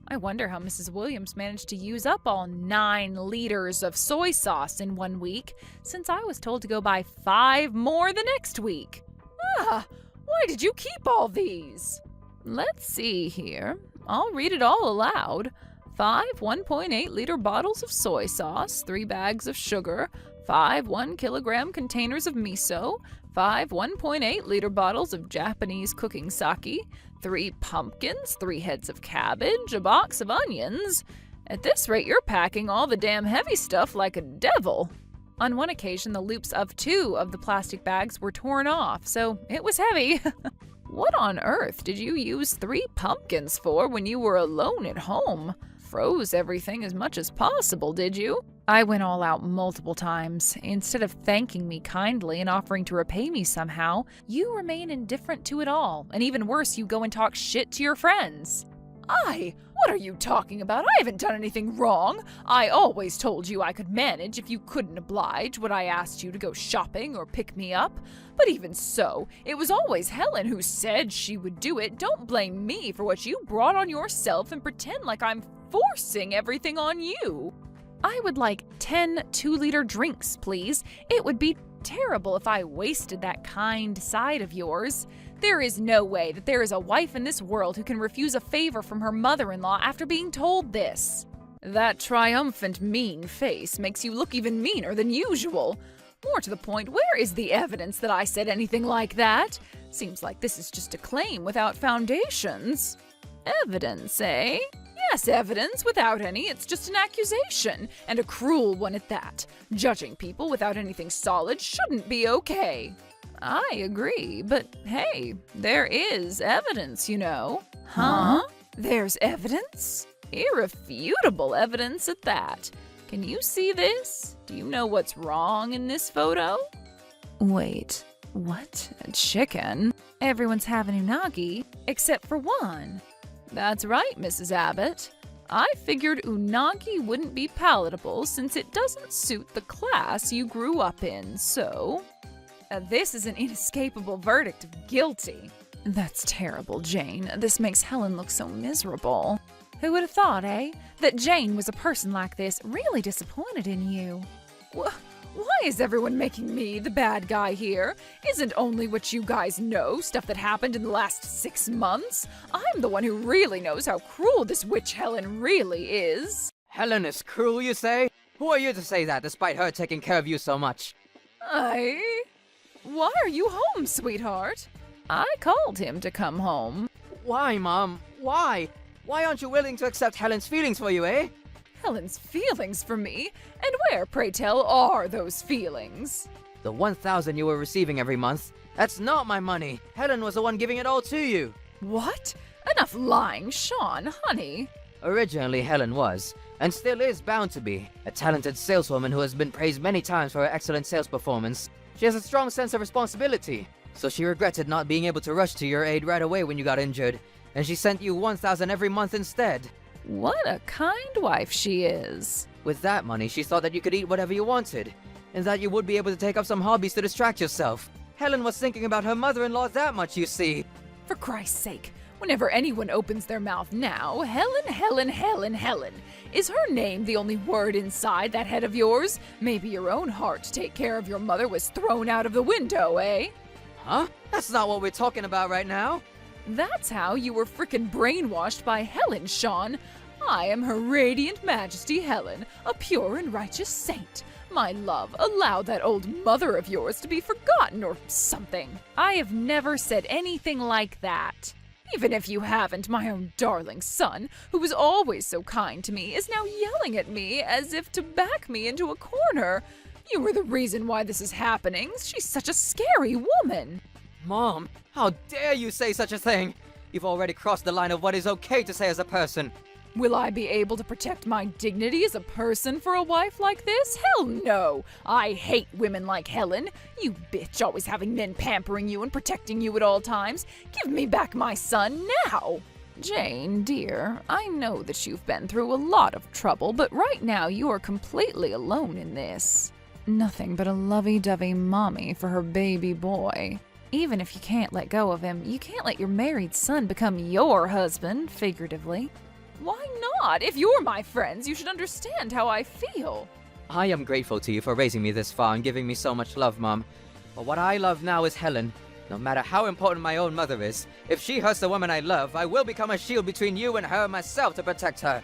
I wonder how Mrs. Williams managed to use up all 9 liters of soy sauce in 1 week, since I was told to go buy 5 more the next week. Why did you keep all these? Let's see here. I'll read it all aloud. 5 1.8-liter bottles of soy sauce, 3 bags of sugar, 5 1-kilogram containers of miso, 5 1.8-liter bottles of Japanese cooking sake, 3 pumpkins, 3 heads of cabbage, a box of onions. At this rate, you're packing all the damn heavy stuff like a devil. On one occasion, the loops of 2 of the plastic bags were torn off, so it was heavy. What on earth did you use 3 pumpkins for when you were alone at home? Froze everything as much as possible, did you? I went all out multiple times. Instead of thanking me kindly and offering to repay me somehow, you remain indifferent to it all, and even worse, you go and talk shit to your friends. What are you talking about? I haven't done anything wrong. I always told you I could manage if you couldn't oblige when I asked you to go shopping or pick me up. But even so, it was always Helen who said she would do it. Don't blame me for what you brought on yourself and pretend like I'm forcing everything on you. I would like 10 2-liter drinks, please. It would be terrible if I wasted that kind side of yours. There is no way that there is a wife in this world who can refuse a favor from her mother-in-law after being told this. That triumphant, mean face makes you look even meaner than usual. More to the point, where is the evidence that I said anything like that? Seems like this is just a claim without foundations. Evidence, eh? Yes, evidence without any. It's just an accusation, and a cruel one at that. Judging people without anything solid shouldn't be okay. I agree, but hey, there is evidence, you know. Huh? There's evidence? Irrefutable evidence at that. Can you see this? Do you know what's wrong in this photo? Wait, what? A chicken? Everyone's having unagi, except for one. That's right, Mrs. Abbott. I figured unagi wouldn't be palatable since it doesn't suit the class you grew up in, so... this is an inescapable verdict of guilty. That's terrible, Jane. This makes Helen look so miserable. Who would have thought, eh? That Jane was a person like this, really disappointed in you. Why is everyone making me the bad guy here? Isn't only what you guys know stuff that happened in the last 6 months? I'm the one who really knows how cruel this witch Helen really is. Helen is cruel, you say? Who are you to say that, despite her taking care of you so much? Why are you home, sweetheart? I called him to come home. Why, Mom? Why? Why aren't you willing to accept Helen's feelings for you, eh? Helen's feelings for me? And where, pray tell, are those feelings? The 1,000 you were receiving every month, that's not my money. Helen was the one giving it all to you. What? Enough lying, Sean, honey. Originally, Helen was, and still is bound to be, a talented saleswoman who has been praised many times for her excellent sales performance. She has a strong sense of responsibility, so she regretted not being able to rush to your aid right away when you got injured, and she sent you 1,000 every month instead. What a kind wife she is. With that money, she thought that you could eat whatever you wanted, and that you would be able to take up some hobbies to distract yourself. Helen was thinking about her mother-in-law that much, you see. For Christ's sake, whenever anyone opens their mouth now, Helen, Helen, Helen, Helen. Is her name the only word inside that head of yours? Maybe your own heart to take care of your mother was thrown out of the window, eh? Huh? That's not what we're talking about right now. That's how you were frickin' brainwashed by Helen, Sean. I am Her Radiant Majesty Helen, a pure and righteous saint. My love, allow that old mother of yours to be forgotten or something. I have never said anything like that. Even if you haven't, my own darling son, who was always so kind to me, is now yelling at me as if to back me into a corner. You were the reason why this is happening. She's such a scary woman. Mom, how dare you say such a thing? You've already crossed the line of what is okay to say as a person. Will I be able to protect my dignity as a person for a wife like this? Hell no! I hate women like Helen. You bitch, always having men pampering you and protecting you at all times. Give me back my son now! Jane, dear, I know that you've been through a lot of trouble, but right now you are completely alone in this. Nothing but a lovey-dovey mommy for her baby boy. Even if you can't let go of him, you can't let your married son become your husband, figuratively. Why not? If you're my friends, you should understand how I feel. I am grateful to you for raising me this far and giving me so much love, Mom. But what I love now is Helen. No matter how important my own mother is, if she hurts the woman I love, I will become a shield between you and her and myself to protect her.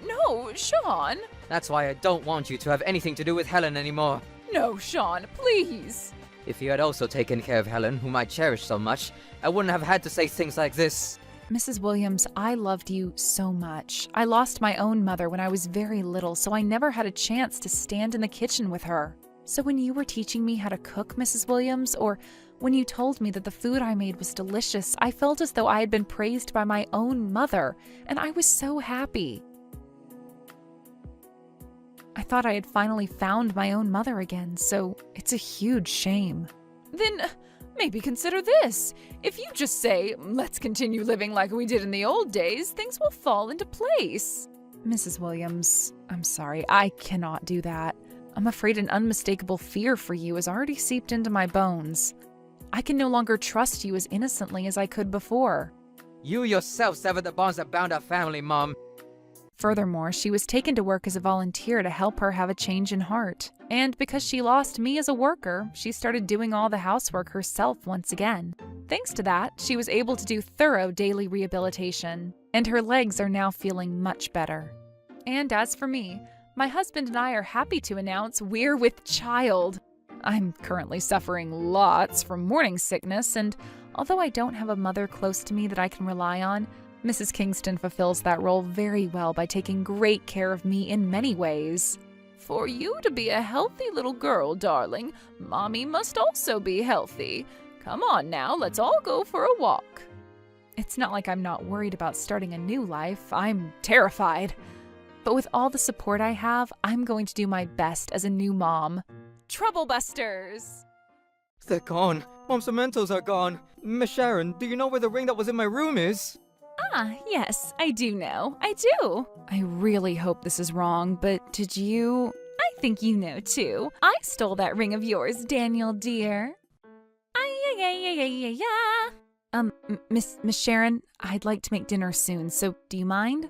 No, Sean. That's why I don't want you to have anything to do with Helen anymore. No, Sean, please. If you had also taken care of Helen, whom I cherish so much, I wouldn't have had to say things like this. Mrs. Williams, I loved you so much. I lost my own mother when I was very little, so I never had a chance to stand in the kitchen with her. So when you were teaching me how to cook, Mrs. Williams, or when you told me that the food I made was delicious, I felt as though I had been praised by my own mother, and I was so happy. I thought I had finally found my own mother again, so it's a huge shame. Then maybe consider this. If you just say, let's continue living like we did in the old days, things will fall into place. Mrs. Williams, I'm sorry, I cannot do that. I'm afraid an unmistakable fear for you has already seeped into my bones. I can no longer trust you as innocently as I could before. You yourself severed the bonds that bound our family, Mom. Furthermore, she was taken to work as a volunteer to help her have a change in heart. And because she lost me as a worker, she started doing all the housework herself once again. Thanks to that, she was able to do thorough daily rehabilitation, and her legs are now feeling much better. And as for me, my husband and I are happy to announce we're with child. I'm currently suffering lots from morning sickness, and although I don't have a mother close to me that I can rely on, Mrs. Kingston fulfills that role very well by taking great care of me in many ways. For you to be a healthy little girl, darling, Mommy must also be healthy. Come on now, let's all go for a walk. It's not like I'm not worried about starting a new life. I'm terrified. But with all the support I have, I'm going to do my best as a new mom. Troublebusters! They're gone. Mom's mementos are gone. Miss Sharon, do you know where the ring that was in my room is? Ah, yes, I do know. I do. I really hope this is wrong, but did you? I think you know too. I stole that ring of yours, Daniel dear. Miss Sharon, I'd like to make dinner soon, so do you mind?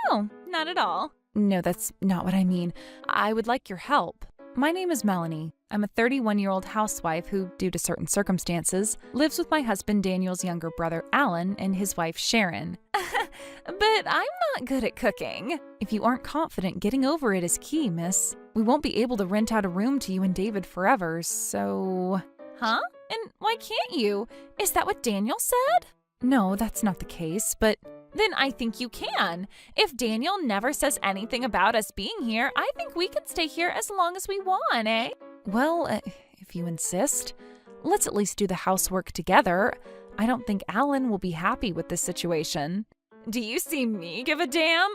Oh, not at all. No, that's not what I mean. I would like your help. My name is Melanie. I'm a 31-year-old housewife who, due to certain circumstances, lives with my husband Daniel's younger brother Alan and his wife Sharon. But I'm not good at cooking. If you aren't confident, getting over it is key, miss. We won't be able to rent out a room to you and David forever, so... Huh? And why can't you? Is that what Daniel said? No, that's not the case, but... Then I think you can. If Daniel never says anything about us being here, I think we can stay here as long as we want, eh? Well, if you insist. Let's at least do the housework together. I don't think Alan will be happy with this situation. Do you see me give a damn?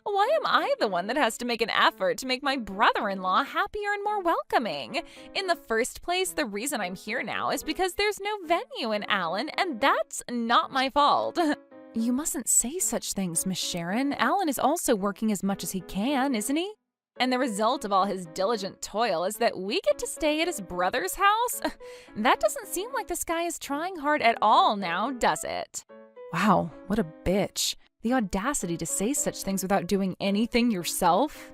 Why am I the one that has to make an effort to make my brother-in-law happier and more welcoming? In the first place, the reason I'm here now is because there's no venue in Alan, and that's not my fault. You mustn't say such things, Miss Sharon. Alan is also working as much as he can, isn't he? And the result of all his diligent toil is that we get to stay at his brother's house? That doesn't seem like this guy is trying hard at all now, does it? Wow, what a bitch. The audacity to say such things without doing anything yourself.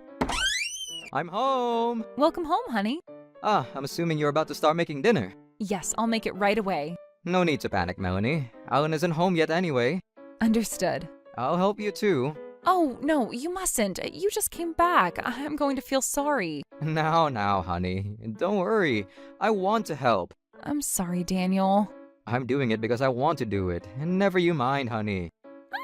I'm home. Welcome home, honey. I'm assuming you're about to start making dinner. Yes, I'll make it right away. No need to panic, Melanie. Alan isn't home yet anyway. Understood. I'll help you too. Oh, no, you mustn't. You just came back. I'm going to feel sorry. Now, honey. Don't worry. I want to help. I'm sorry, Daniel. I'm doing it because I want to do it. And never you mind, honey.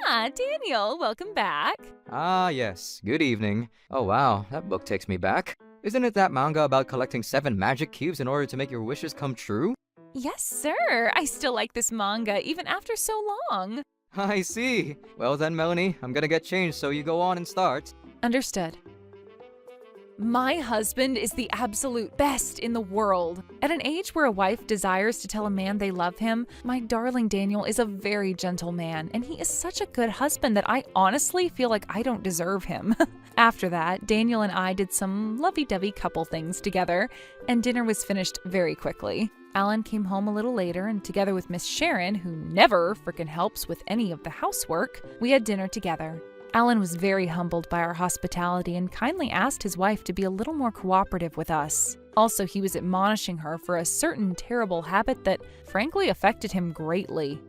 Ah, Daniel, welcome back. Ah, yes. Good evening. Oh, wow. That book takes me back. Isn't it that manga about collecting 7 magic cubes in order to make your wishes come true? Yes, sir. I still like this manga, even after so long. I see. Well then, Melanie, I'm gonna get changed, so you go on and start. Understood. My husband is the absolute best in the world. At an age where a wife desires to tell a man they love him, my darling Daniel is a very gentle man, and he is such a good husband that I honestly feel like I don't deserve him. After that, Daniel and I did some lovey-dovey couple things together, and dinner was finished very quickly. Alan came home a little later, and together with Miss Sharon, who never frickin' helps with any of the housework, we had dinner together. Alan was very humbled by our hospitality and kindly asked his wife to be a little more cooperative with us. Also, he was admonishing her for a certain terrible habit that frankly affected him greatly.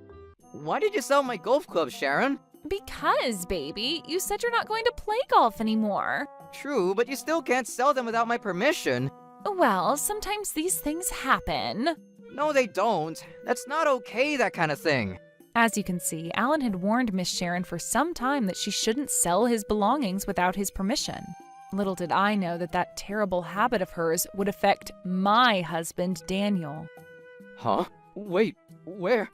Why did you sell my golf club, Sharon? Because, baby, you said you're not going to play golf anymore. True, but you still can't sell them without my permission. Well, sometimes these things happen. No, they don't. That's not okay, that kind of thing. As you can see, Alan had warned Miss Sharon for some time that she shouldn't sell his belongings without his permission. Little did I know that that terrible habit of hers would affect my husband, Daniel. Huh? Wait, where?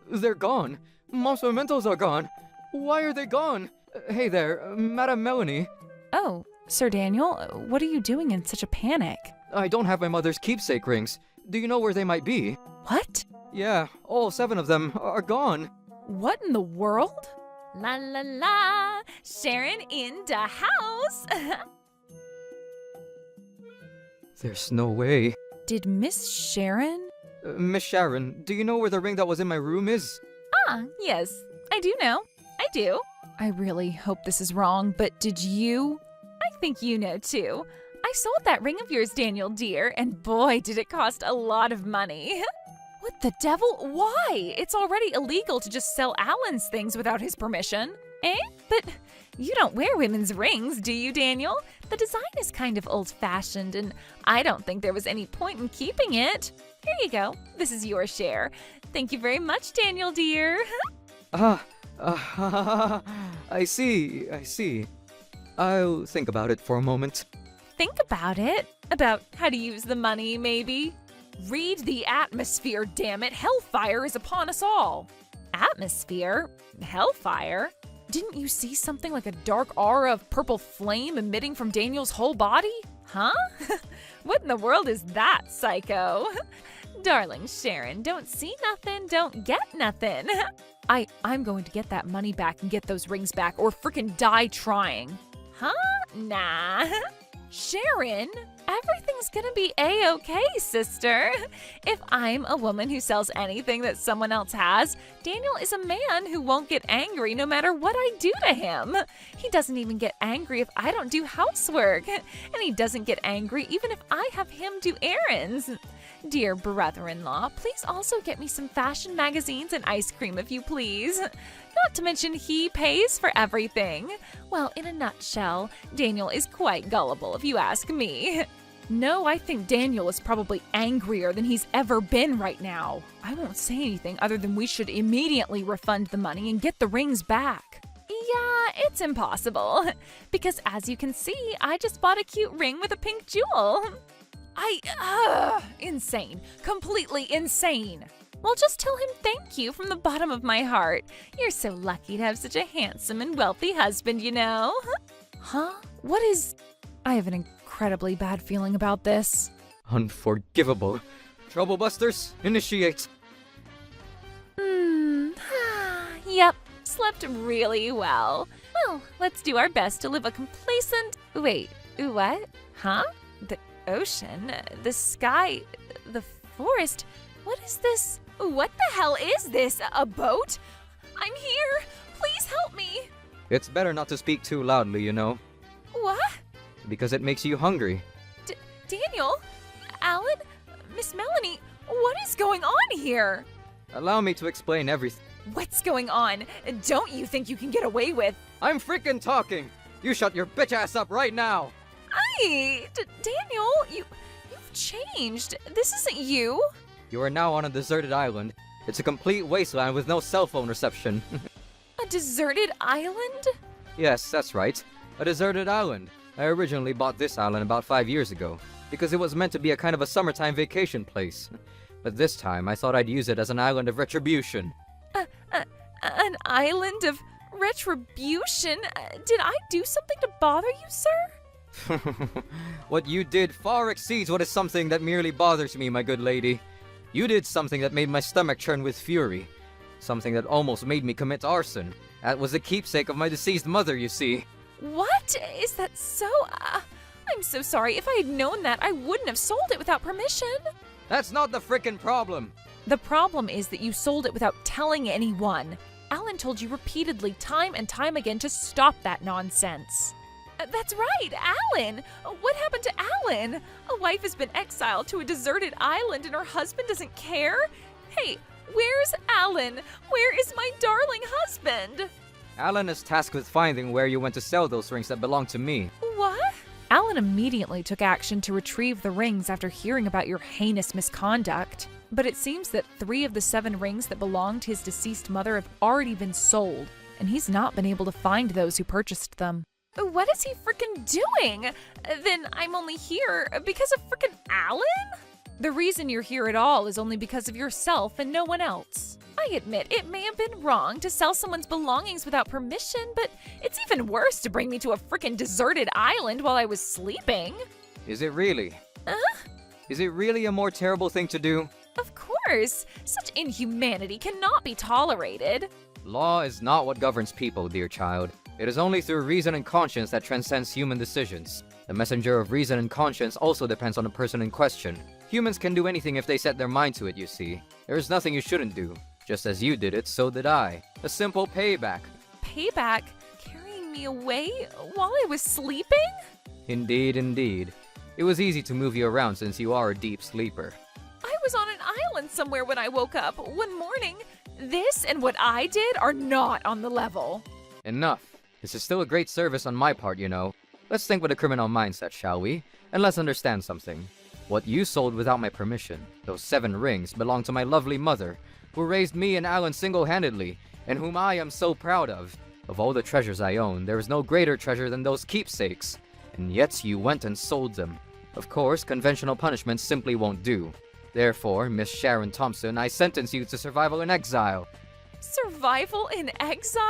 They're gone. Mom's mementos are gone. Why are they gone? Hey there, Madame Melanie. Oh, Sir Daniel, what are you doing in such a panic? I don't have my mother's keepsake rings. Do you know where they might be? What? Yeah, all 7 of them are gone. What in the world? La la la, Sharon in the house. There's no way. Did Miss Sharon? Miss Sharon, do you know where the ring that was in my room is? Ah, yes, I do know. I do. I really hope this is wrong, but did you? I think you know too. I sold that ring of yours, Daniel dear, and boy, did it cost a lot of money. What the devil? Why? It's already illegal to just sell Alan's things without his permission. Eh? But you don't wear women's rings, do you, Daniel? The design is kind of old-fashioned, and I don't think there was any point in keeping it. Here you go. This is your share. Thank you very much, Daniel dear. I see. I'll think about it for a moment. Think about it. About how to use the money, maybe. Read the atmosphere, damn it. Hellfire is upon us all. Atmosphere? Hellfire? Didn't you see something like a dark aura of purple flame emitting from Daniel's whole body? Huh? What in the world is that, psycho? Darling Sharon, don't see nothing, don't get nothing. I'm going to get that money back and get those rings back or frickin' die trying. Huh? Nah. Sharon, everything's gonna be a-okay, sister. If I'm a woman who sells anything that someone else has, Daniel is a man who won't get angry no matter what I do to him. He doesn't even get angry if I don't do housework, and he doesn't get angry even if I have him do errands. Dear brother-in-law, please also get me some fashion magazines and ice cream if you please. Not to mention he pays for everything. Well, in a nutshell, Daniel is quite gullible if you ask me. No, I think Daniel is probably angrier than he's ever been right now. I won't say anything other than we should immediately refund the money and get the rings back. Yeah, it's impossible. Because as you can see, I just bought a cute ring with a pink jewel. Insane. Completely insane. Well, just tell him thank you from the bottom of my heart. You're so lucky to have such a handsome and wealthy husband, you know? Huh? What is... I have an incredibly bad feeling about this. Unforgivable. Troublebusters, initiate. Yep, slept really well. Well, let's do our best to live a complacent... Wait, what? Huh? The ocean, the sky, the forest. What is this? What the hell is this? A boat? I'm here. Please help me. It's better not to speak too loudly, you know. What? Because it makes you hungry. Daniel? Alan? Miss Melanie? What is going on here? Allow me to explain everything. What's going on? Don't you think you can get away with... I'm freaking talking! You shut your bitch ass up right now! Daniel, you've changed. This isn't you. You are now on a deserted island. It's a complete wasteland with no cell phone reception. A deserted island? Yes, that's right. A deserted island. I originally bought this island about 5 years ago, because it was meant to be a kind of a summertime vacation place. But this time, I thought I'd use it as an island of retribution. An island of retribution? Did I do something to bother you, sir? What you did far exceeds what is something that merely bothers me, my good lady. You did something that made my stomach churn with fury. Something that almost made me commit arson. That was the keepsake of my deceased mother, you see. What? Is that so? I'm so sorry. If I had known that, I wouldn't have sold it without permission. That's not the frickin' problem. The problem is that you sold it without telling anyone. Alan told you repeatedly, time and time again, to stop that nonsense. That's right, Alan! What happened to Alan? A wife has been exiled to a deserted island and her husband doesn't care? Hey, where's Alan? Where is my darling husband? Alan is tasked with finding where you went to sell those rings that belong to me. What? Alan immediately took action to retrieve the rings after hearing about your heinous misconduct. But it seems that 3 of the 7 rings that belonged to his deceased mother have already been sold, and he's not been able to find those who purchased them. What is he freaking doing? Then I'm only here because of freaking Alan? The reason you're here at all is only because of yourself and no one else. I admit it may have been wrong to sell someone's belongings without permission, but it's even worse to bring me to a freaking deserted island while I was sleeping. Is it really? Is it really a more terrible thing to do? Of course! Such inhumanity cannot be tolerated. Law is not what governs people, dear child. It is only through reason and conscience that transcends human decisions. The messenger of reason and conscience also depends on the person in question. Humans can do anything if they set their mind to it, you see. There is nothing you shouldn't do. Just as you did it, so did I. A simple payback. Payback? Carrying me away while I was sleeping? Indeed, indeed. It was easy to move you around since you are a deep sleeper. I was on an island somewhere when I woke up one morning. This and what I did are not on the level. Enough. This is still a great service on my part, you know. Let's think with a criminal mindset, shall we? And let's understand something. What you sold without my permission, those 7 rings, belong to my lovely mother, who raised me and Alan single-handedly, and whom I am so proud of. Of all the treasures I own, there is no greater treasure than those keepsakes. And yet you went and sold them. Of course, conventional punishment simply won't do. Therefore, Miss Sharon Thompson, I sentence you to survival in exile. Survival in exile?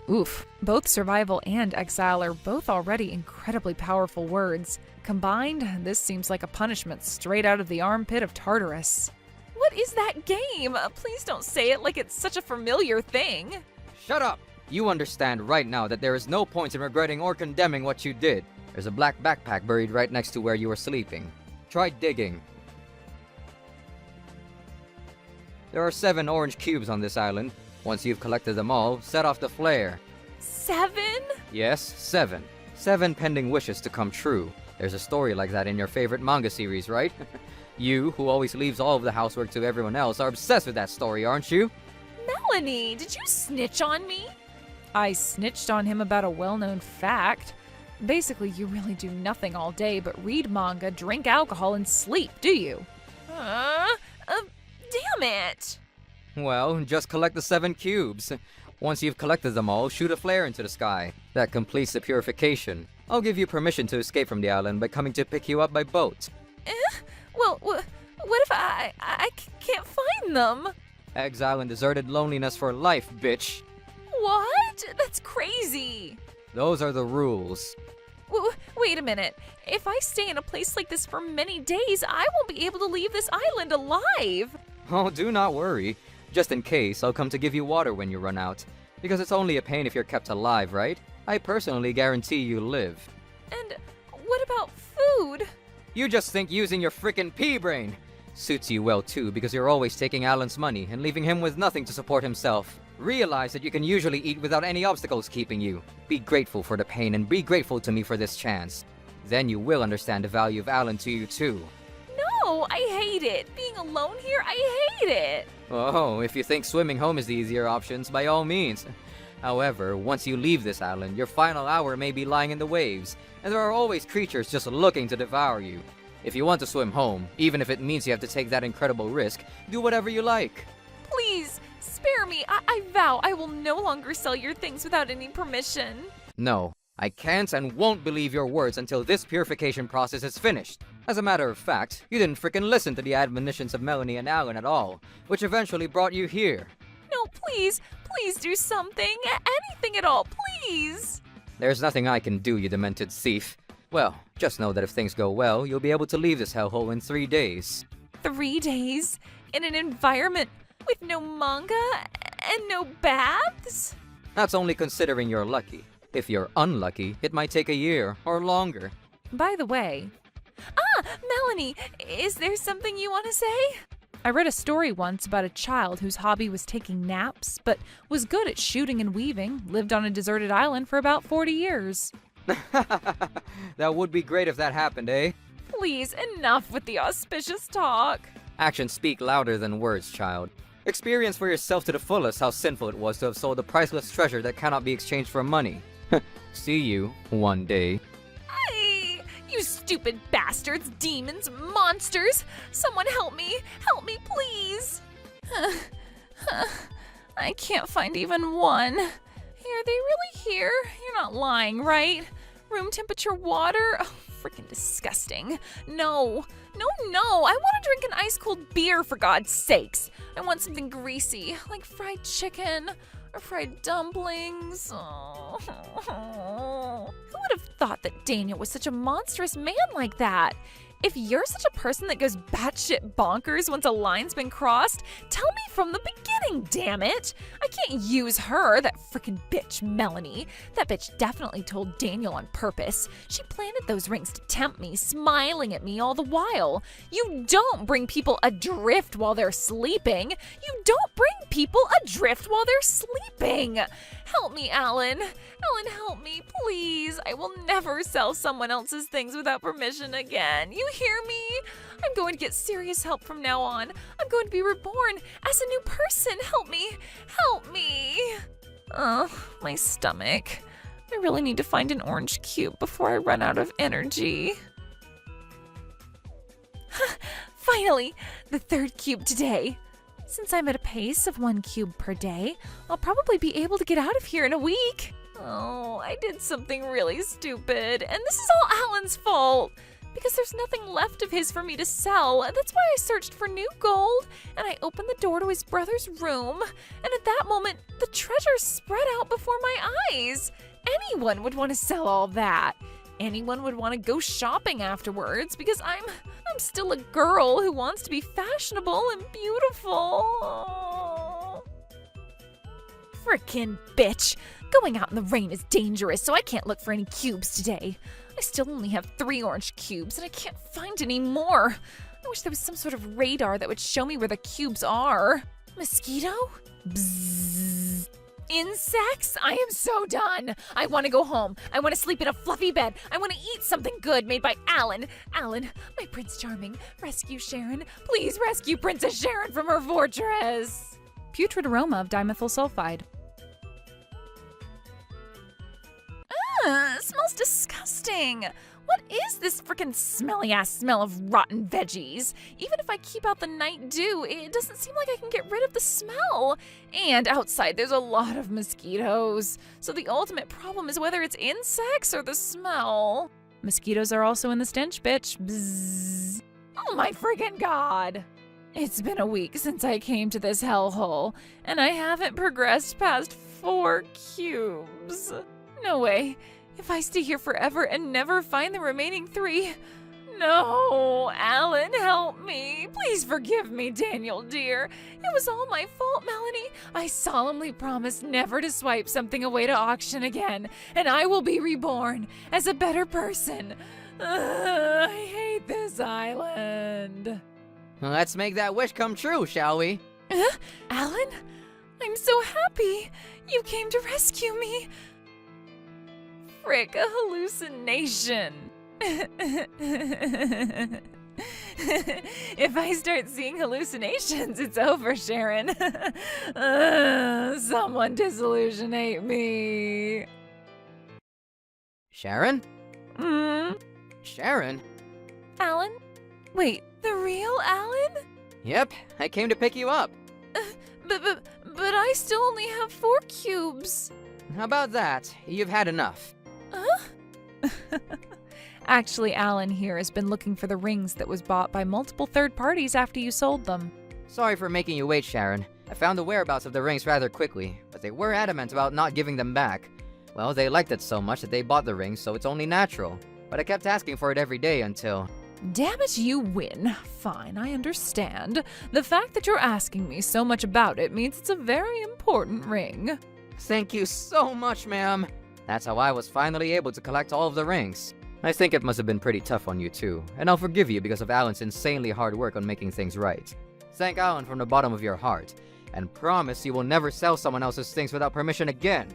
Oof, both survival and exile are both already incredibly powerful words. Combined, this seems like a punishment straight out of the armpit of Tartarus. What is that game? Please don't say it like it's such a familiar thing. Shut up! You understand right now that there is no point in regretting or condemning what you did. There's a black backpack buried right next to where you were sleeping. Try digging. There are 7 orange cubes on this island. Once you've collected them all, set off the flare. 7? Yes, 7. 7 pending wishes to come true. There's a story like that in your favorite manga series, right? You, who always leaves all of the housework to everyone else, are obsessed with that story, aren't you? Melanie, did you snitch on me? I snitched on him about a well-known fact. Basically, you really do nothing all day but read manga, drink alcohol, and sleep, do you? Damn it! Well, just collect the 7 cubes. Once you've collected them all, shoot a flare into the sky. That completes the purification. I'll give you permission to escape from the island by coming to pick you up by boat. Well, what if I can't find them? Exile and deserted loneliness for life, bitch. What? That's crazy. Those are the rules. Wait a minute. If I stay in a place like this for many days, I won't be able to leave this island alive. Oh, do not worry. Just in case, I'll come to give you water when you run out. Because it's only a pain if you're kept alive, right? I personally guarantee you live. And what about food? You just think using your frickin' pea brain suits you well too, because you're always taking Alan's money and leaving him with nothing to support himself. Realize that you can usually eat without any obstacles keeping you. Be grateful for the pain and be grateful to me for this chance. Then you will understand the value of Alan to you too. No, I hate it. Being alone here, I hate it. Oh, if you think swimming home is the easier options, by all means. However, once you leave this island, your final hour may be lying in the waves, and there are always creatures just looking to devour you. If you want to swim home, even if it means you have to take that incredible risk, do whatever you like. Please, spare me. I vow I will no longer sell your things without any permission. No, I can't and won't believe your words until this purification process is finished. As a matter of fact, you didn't frickin' listen to the admonitions of Melanie and Alan at all, which eventually brought you here. No, please do something. Anything at all, please. There's nothing I can do, you demented thief. Well, just know that if things go well, you'll be able to leave this hellhole in 3 days. 3 days? In an environment with no manga and no baths? That's only considering you're lucky. If you're unlucky, it might take a year or longer. By the way... Melanie, is there something you want to say? I read a story once about a child whose hobby was taking naps, but was good at shooting and weaving, lived on a deserted island for about 40 years. That would be great if that happened, eh? Please, enough with the auspicious talk. Actions speak louder than words, child. Experience for yourself to the fullest how sinful it was to have sold a priceless treasure that cannot be exchanged for money. See you one day. Hey, you stupid bastards, demons, monsters! Someone help me! Help me, please! I can't find even one. Are they really here? You're not lying, right? Room temperature water? Oh, freaking disgusting. No. I want to drink an ice cold beer, for God's sakes. I want something greasy, like fried chicken or fried dumplings. Oh. Who would have thought that Daniel was such a monstrous man like that? If you're such a person that goes batshit bonkers once a line's been crossed, tell me from the beginning, damn it! I can't use her, that frickin' bitch Melanie. That bitch definitely told Daniel on purpose. She planted those rings to tempt me, smiling at me all the while. You don't bring people adrift while they're sleeping. You don't bring people adrift while they're sleeping. Help me, Alan. Alan, help me, please. I will never sell someone else's things without permission again. You hear me? I'm going to get serious help from now on. I'm going to be reborn as a new person. Help me. Help me. Oh, my stomach. I really need to find an orange cube before I run out of energy. Finally, the third cube today. Since I'm at a pace of 1 cube per day, I'll probably be able to get out of here in a week. Oh, I did something really stupid, and this is all Alan's fault. Because there's nothing left of his for me to sell. That's why I searched for new gold, and I opened the door to his brother's room, and at that moment, the treasure spread out before my eyes. Anyone would want to sell all that. Anyone would want to go shopping afterwards because I'm still a girl who wants to be fashionable and beautiful. Frickin' bitch. Going out in the rain is dangerous, so I can't look for any cubes today. I still only have 3 orange cubes, and I can't find any more. I wish there was some sort of radar that would show me where the cubes are. Mosquito? Bzzz. Insects? I am so done. I want to go home. I want to sleep in a fluffy bed. I want to eat something good made by Alan. Alan, my Prince Charming, rescue Sharon. Please rescue Princess Sharon from her fortress. Putrid aroma of dimethyl sulfide. Smells disgusting. What is this frickin' smelly-ass smell of rotten veggies? Even if I keep out the night dew, it doesn't seem like I can get rid of the smell. And outside, there's a lot of mosquitoes. So the ultimate problem is whether it's insects or the smell. Mosquitoes are also in the stench, bitch. Bzzz. Oh my friggin' God. It's been a week since I came to this hellhole, and I haven't progressed past 4 cubes. No way. If I stay here forever and never find the remaining 3. No, Alan, help me. Please forgive me, Daniel, dear. It was all my fault, Melanie. I solemnly promise never to swipe something away to auction again, and I will be reborn as a better person. I hate this island. Let's make that wish come true, shall we? Alan? I'm so happy. You came to rescue me. Frick, a hallucination. If I start seeing hallucinations, it's over, Sharon. Someone disillusionate me. Sharon? Mm? Sharon? Alan? Wait, the real Alan? Yep, I came to pick you up. But I still only have 4 cubes. How about that? You've had enough. Actually, Alan here has been looking for the rings that was bought by multiple third parties after you sold them. Sorry for making you wait, Sharon. I found the whereabouts of the rings rather quickly, but they were adamant about not giving them back. Well, they liked it so much that they bought the rings, so it's only natural. But I kept asking for it every day until... Damn it, you win. Fine, I understand. The fact that you're asking me so much about it means it's a very important ring. Thank you so much, ma'am. That's how I was finally able to collect all of the rings. I think it must have been pretty tough on you too, and I'll forgive you because of Alan's insanely hard work on making things right. Thank Alan from the bottom of your heart, and promise you will never sell someone else's things without permission again.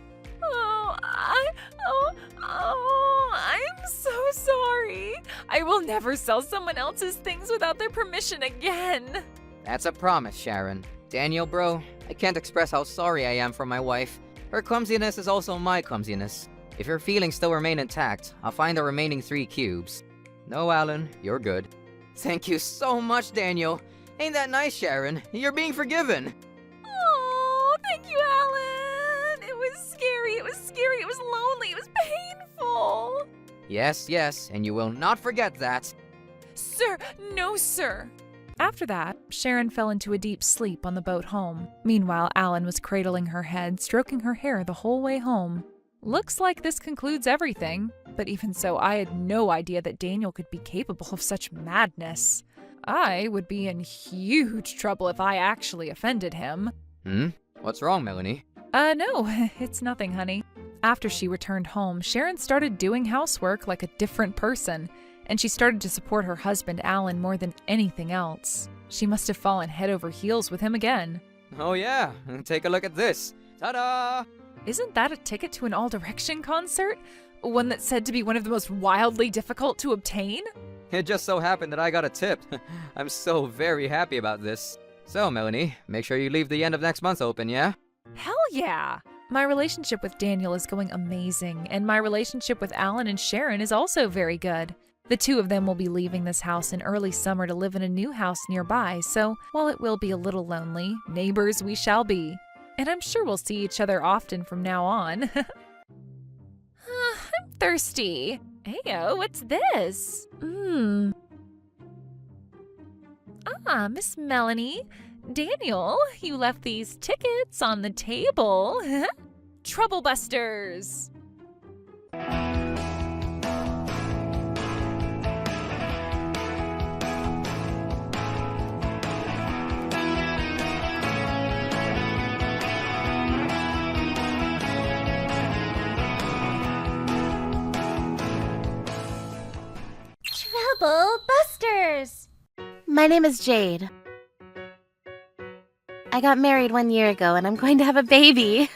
I'm so sorry. I will never sell someone else's things without their permission again. That's a promise, Sharon. Daniel, bro, I can't express how sorry I am for my wife. Her clumsiness is also my clumsiness. If your feelings still remain intact, I'll find the remaining 3 cubes. No, Alan, you're good. Thank you so much, Daniel. Ain't that nice, Sharon? You're being forgiven. Oh, thank you, Alan. It was scary. It was lonely. It was painful. Yes, and you will not forget that. Sir, no, sir. After that, Sharon fell into a deep sleep on the boat home. Meanwhile, Alan was cradling her head, stroking her hair the whole way home. Looks like this concludes everything. But even so, I had no idea that Daniel could be capable of such madness. I would be in huge trouble if I actually offended him. What's wrong, Melanie? No, it's nothing, honey. After she returned home, Sharon started doing housework like a different person, and she started to support her husband, Alan, more than anything else. She must have fallen head over heels with him again. Oh yeah, take a look at this. Ta-da! Isn't that a ticket to an All Direction concert? One that's said to be one of the most wildly difficult to obtain? It just so happened that I got a tip. I'm so very happy about this. So, Melanie, make sure you leave the end of next month open, yeah? Hell yeah! My relationship with Daniel is going amazing, and my relationship with Alan and Sharon is also very good. The two of them will be leaving this house in early summer to live in a new house nearby, so while it will be a little lonely, neighbors we shall be. And I'm sure we'll see each other often from now on. I'm thirsty. Heyo, what's this? Miss Melanie. Daniel, you left these tickets on the table. Troublebusters. Trouble Busters! My name is Jade. I got married 1 year ago and I'm going to have a baby.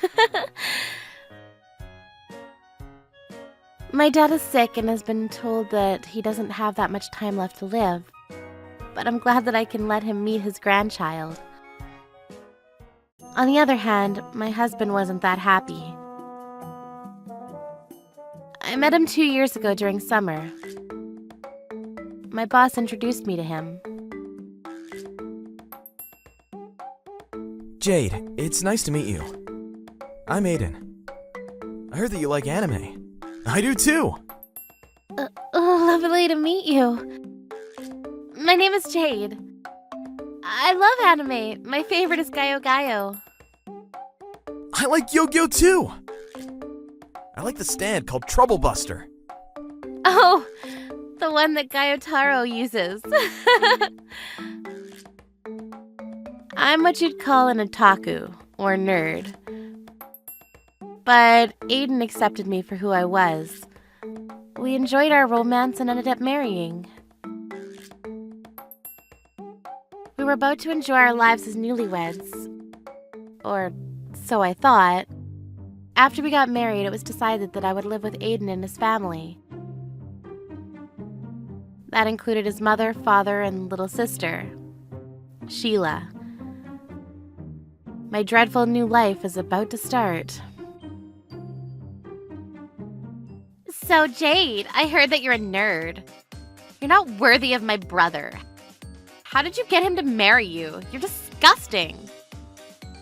My dad is sick and has been told that he doesn't have that much time left to live. But I'm glad that I can let him meet his grandchild. On the other hand, my husband wasn't that happy. I met him 2 years ago during summer. My boss introduced me to him. Jade, it's nice to meet you. I'm Aiden. I heard that you like anime. I do too! Lovely to meet you. My name is Jade. I love anime. My favorite is Gaio Gaio. I like Yu-Gi-Oh too! I like the stand called Troublebuster. Oh, the one that Gaiotaro uses. I'm what you'd call an otaku, or nerd. But Aiden accepted me for who I was. We enjoyed our romance and ended up marrying. We were about to enjoy our lives as newlyweds. Or so I thought. After we got married, it was decided that I would live with Aiden and his family. That included his mother, father, and little sister, Sheila. My dreadful new life is about to start. So, Jade, I heard that you're a nerd. You're not worthy of my brother. How did you get him to marry you? You're disgusting.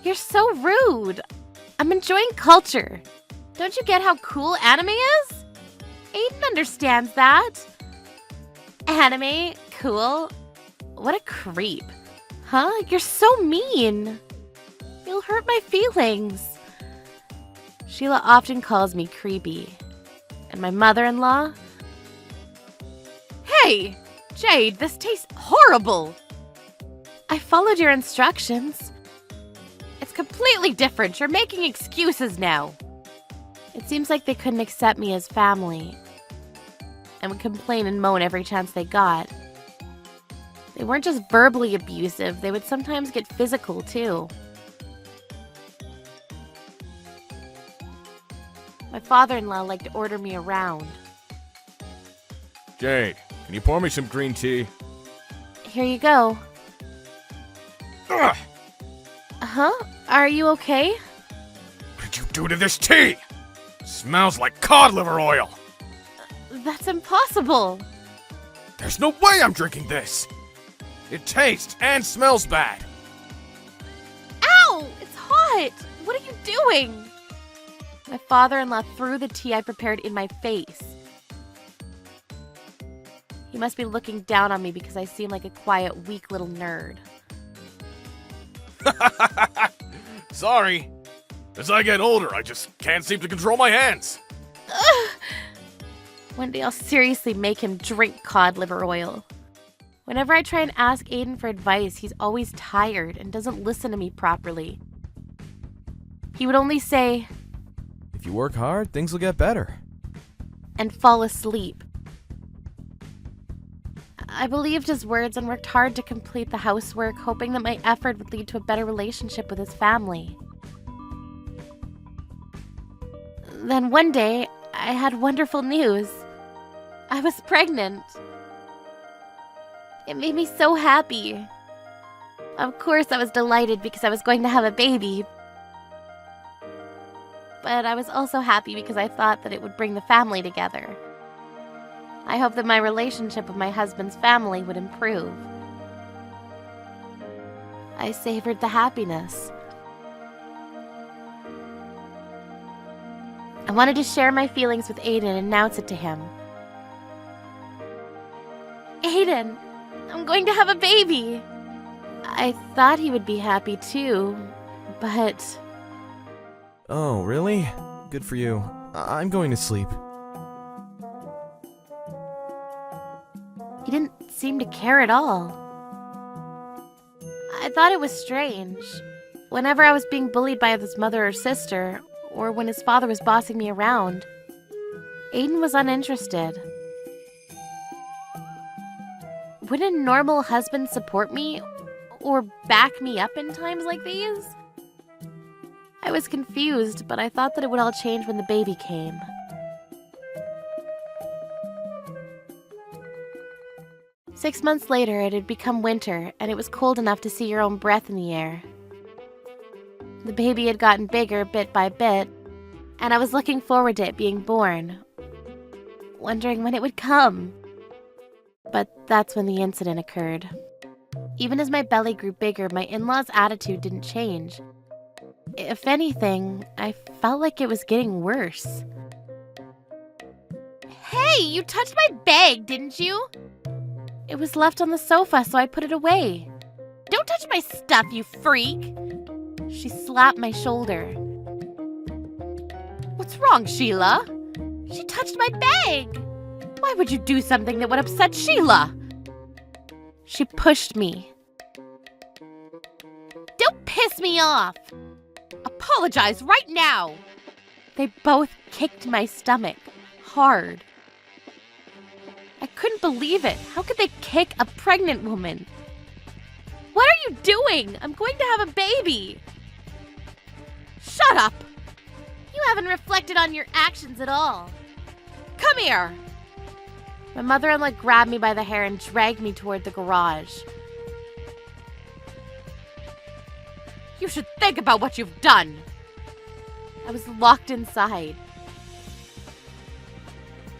You're so rude. I'm enjoying culture. Don't you get how cool anime is? Aiden understands that. Anime? Cool? What a creep. Huh? You're so mean. You'll hurt my feelings. Sheila often calls me creepy. And my mother-in-law? Hey! Jade, this tastes horrible! I followed your instructions. It's completely different. You're making excuses now. It seems like they couldn't accept me as family and would complain and moan every chance they got. They weren't just verbally abusive, they would sometimes get physical too. My father-in-law liked to order me around. Jade, can you pour me some green tea? Here you go. Ugh! Huh? Are you okay? What did you do to this tea? Smells like cod liver oil. That's impossible. There's no way I'm drinking this. It tastes and smells bad. Ow! It's hot! What are you doing? My father-in-law threw the tea I prepared in my face. He must be looking down on me because I seem like a quiet, weak little nerd. Sorry. As I get older, I just can't seem to control my hands. One day I'll seriously make him drink cod liver oil. Whenever I try and ask Aiden for advice, he's always tired and doesn't listen to me properly. He would only say, If you work hard, things will get better. and fall asleep. I believed his words and worked hard to complete the housework, hoping that my effort would lead to a better relationship with his family. Then one day, I had wonderful news. I was pregnant. It made me so happy. Of course, I was delighted because I was going to have a baby. But I was also happy because I thought that it would bring the family together. I hoped that my relationship with my husband's family would improve. I savored the happiness. I wanted to share my feelings with Aiden and announce it to him. Aiden, I'm going to have a baby. I thought he would be happy too, but... Oh, really? Good for you. I'm going to sleep. He didn't seem to care at all. I thought it was strange. Whenever I was being bullied by his mother or sister, or when his father was bossing me around, Aiden was uninterested. Would a normal husband support me or back me up in times like these? I was confused, but I thought that it would all change when the baby came. Six months later, it had become winter, and it was cold enough to see your own breath in the air. The baby had gotten bigger bit by bit, and I was looking forward to it being born, wondering when it would come. But that's when the incident occurred. Even as my belly grew bigger, my in-laws' attitude didn't change. If anything, I felt like it was getting worse. Hey, you touched my bag, didn't you? It was left on the sofa, so I put it away. Don't touch my stuff, you freak! She slapped my shoulder. What's wrong, Sheila? She touched my bag! Why would you do something that would upset Sheila? She pushed me. Don't piss me off! Apologize right now! They both kicked my stomach, hard. I couldn't believe it. How could they kick a pregnant woman? What are you doing? I'm going to have a baby. Shut up. You haven't reflected on your actions at all. Come here. My mother-in-law grabbed me by the hair and dragged me toward the garage. You should think about what you've done. I was locked inside.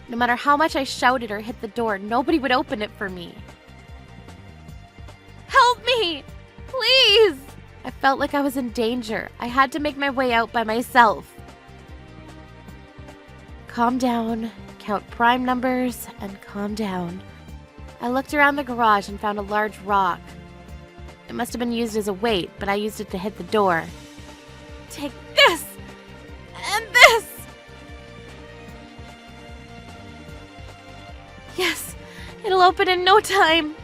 No matter how much I shouted or hit the door, nobody would open it for me. Help me! Please! I felt like I was in danger. I had to make my way out by myself. Calm down, count prime numbers, and calm down. I looked around the garage and found a large rock. It must have been used as a weight, but I used it to hit the door. Take this! And this! Yes, it'll open in no time.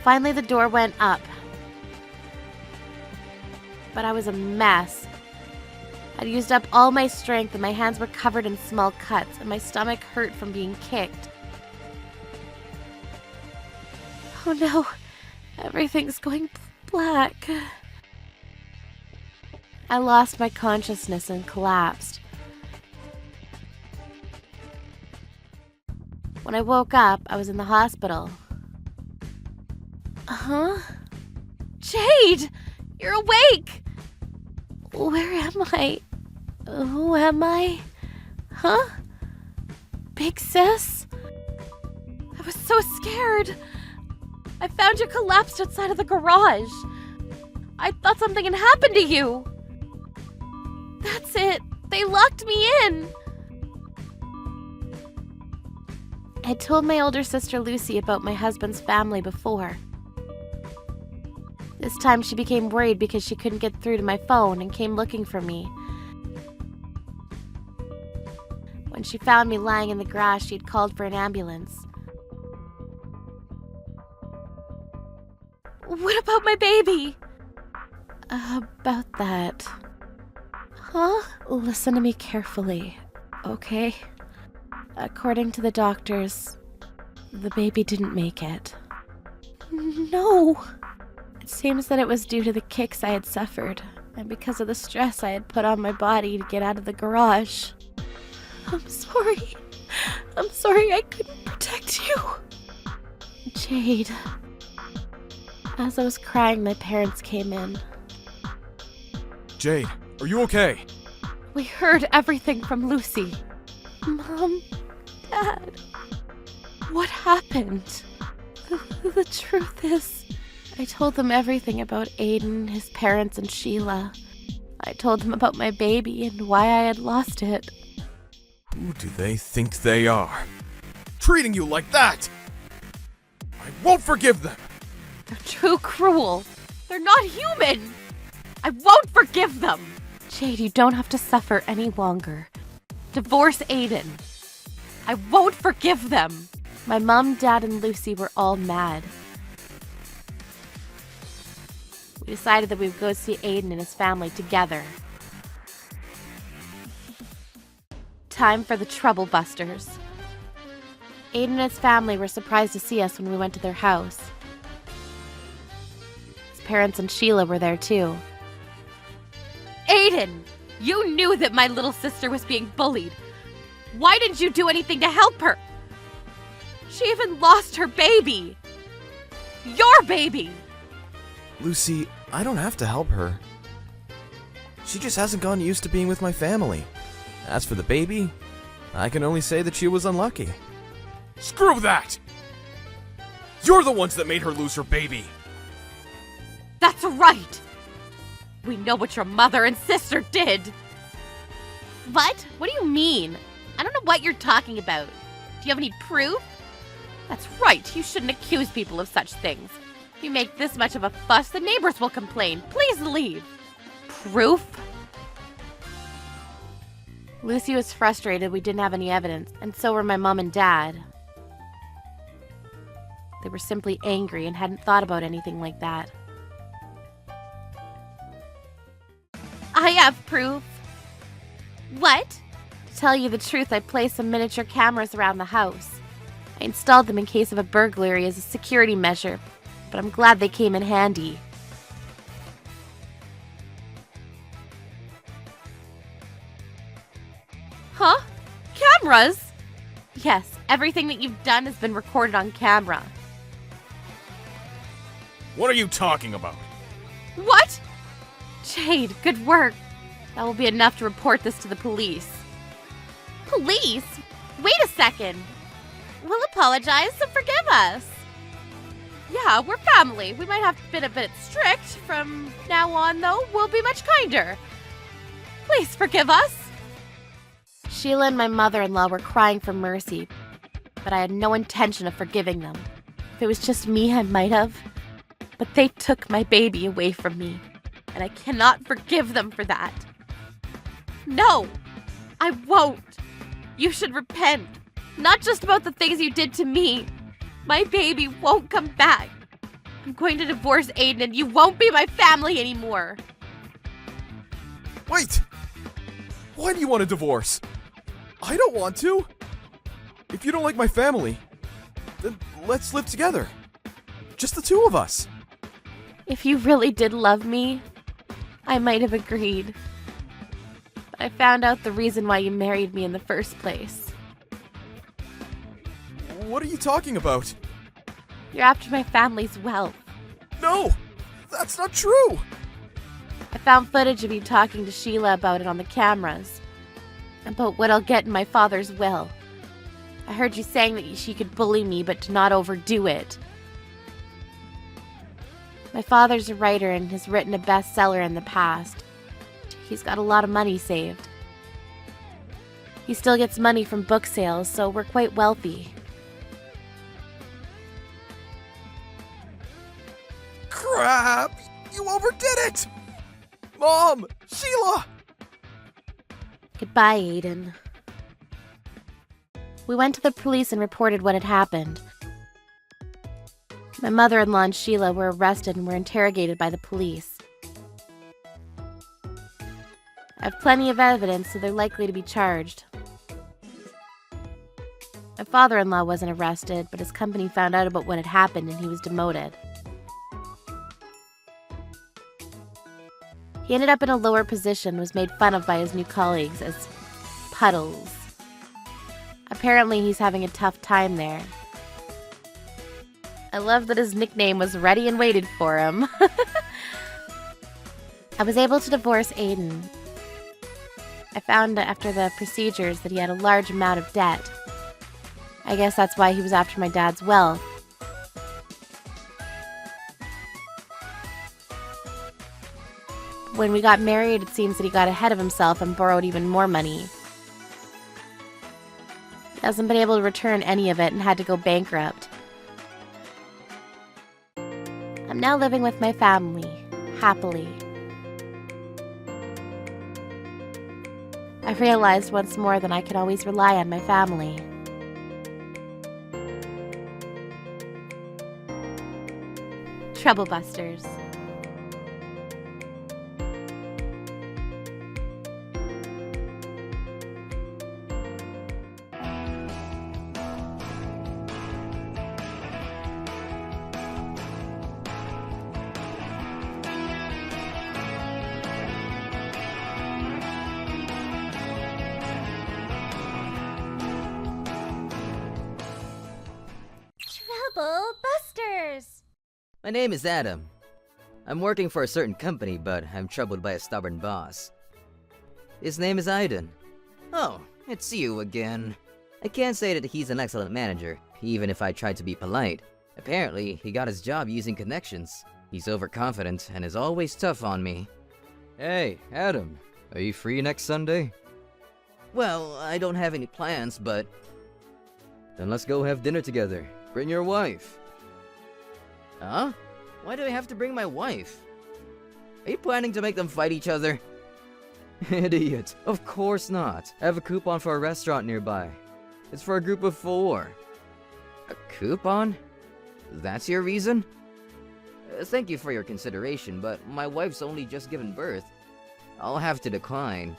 Finally, the door went up. But I was a mess. I'd used up all my strength and my hands were covered in small cuts and my stomach hurt from being kicked. Oh no, everything's going black. I lost my consciousness and collapsed. When I woke up, I was in the hospital. Huh? Jade! You're awake! Where am I? Who am I? Huh? Big sis? I was so scared. I found you collapsed outside of the garage. I thought something had happened to you. That's it. They locked me in. I told my older sister Lucy about my husband's family before. This time she became worried because she couldn't get through to my phone and came looking for me. When she found me lying in the grass, she had called for an ambulance. What about my baby? About that. Huh? Listen to me carefully, okay? According to the doctors, the baby didn't make it. No! It seems that it was due to the kicks I had suffered, and because of the stress I had put on my body to get out of the garage. I'm sorry. I'm sorry I couldn't protect you. Jade. As I was crying, my parents came in. Jade, are you okay? We heard everything from Lucy. Mom, Dad, what happened? The truth is, I told them everything about Aiden, his parents, and Sheila. I told them about my baby and why I had lost it. Who do they think they are? Treating you like that! I won't forgive them! They're too cruel. They're not human. I won't forgive them. Jade, you don't have to suffer any longer. Divorce Aiden. I won't forgive them. My mom, Dad, and Lucy were all mad. We decided that we would go see Aiden and his family together. Time for the Trouble Busters. Aiden and his family were surprised to see us when we went to their house. His parents and Sheila were there too. Aiden! You knew that my little sister was being bullied. Why didn't you do anything to help her? She even lost her baby. Your baby! Lucy, I don't have to help her. She just hasn't gotten used to being with my family. As for the baby, I can only say that she was unlucky. Screw that! You're the ones that made her lose her baby. That's right! We know what your mother and sister did. What? What do you mean? I don't know what you're talking about. Do you have any proof? That's right, you shouldn't accuse people of such things. If you make this much of a fuss, the neighbors will complain. Please leave. Proof? Lucy was frustrated we didn't have any evidence, and so were my mom and dad. They were simply angry and hadn't thought about anything like that. I have proof. What? To tell you the truth, I placed some miniature cameras around the house. I installed them in case of a burglary as a security measure, but I'm glad they came in handy. Huh? Cameras? Yes, everything that you've done has been recorded on camera. What are you talking about? What? Jade, good work. That will be enough to report this to the police. Police? Wait a second. We'll apologize, so forgive us. Yeah, we're family. We might have been a bit strict. From now on, though, we'll be much kinder. Please forgive us. Sheila and my mother-in-law were crying for mercy, but I had no intention of forgiving them. If it was just me, I might have. But they took my baby away from me, and I cannot forgive them for that. No, I won't. You should repent. Not just about the things you did to me. My baby won't come back. I'm going to divorce Aiden and you won't be my family anymore. Wait! Why do you want a divorce? I don't want to. If you don't like my family, then let's live together. Just the two of us. If you really did love me, I might have agreed. But I found out the reason why you married me in the first place. What are you talking about? You're after my family's wealth. No! That's not true! I found footage of you talking to Sheila about it on the cameras. About what I'll get in my father's will. I heard you saying that she could bully me, but to not overdo it. My father's a writer and has written a bestseller in the past. He's got a lot of money saved. He still gets money from book sales, so we're quite wealthy. Crap! You overdid it! Mom! Sheila! Goodbye, Aiden. We went to the police and reported what had happened. My mother-in-law and Sheila were arrested and were interrogated by the police. I have plenty of evidence, so they're likely to be charged. My father-in-law wasn't arrested, but his company found out about what had happened and he was demoted. He ended up in a lower position and was made fun of by his new colleagues as Puddles. Apparently, he's having a tough time there. I love that his nickname was ready and waited for him. I was able to divorce Aiden. I found after the procedures that he had a large amount of debt. I guess that's why he was after my dad's wealth. When we got married, it seems that he got ahead of himself and borrowed even more money. He hasn't been able to return any of it and had to go bankrupt. I'm now living with my family, happily. I've realized once more that I can always rely on my family. Troublebusters. Trouble Busters! My name is Adam. I'm working for a certain company, but I'm troubled by a stubborn boss. His name is Aiden. Oh, it's you again. I can't say that he's an excellent manager, even if I tried to be polite. Apparently, he got his job using connections. He's overconfident and is always tough on me. Hey, Adam, are you free next Sunday? Well, I don't have any plans, but... Then let's go have dinner together. Bring your wife. Huh? Why do I have to bring my wife? Are you planning to make them fight each other? Idiot. Of course not. I have a coupon for a restaurant nearby. It's for a group of 4. A coupon? That's your reason? Thank you for your consideration, but my wife's only just given birth. I'll have to decline.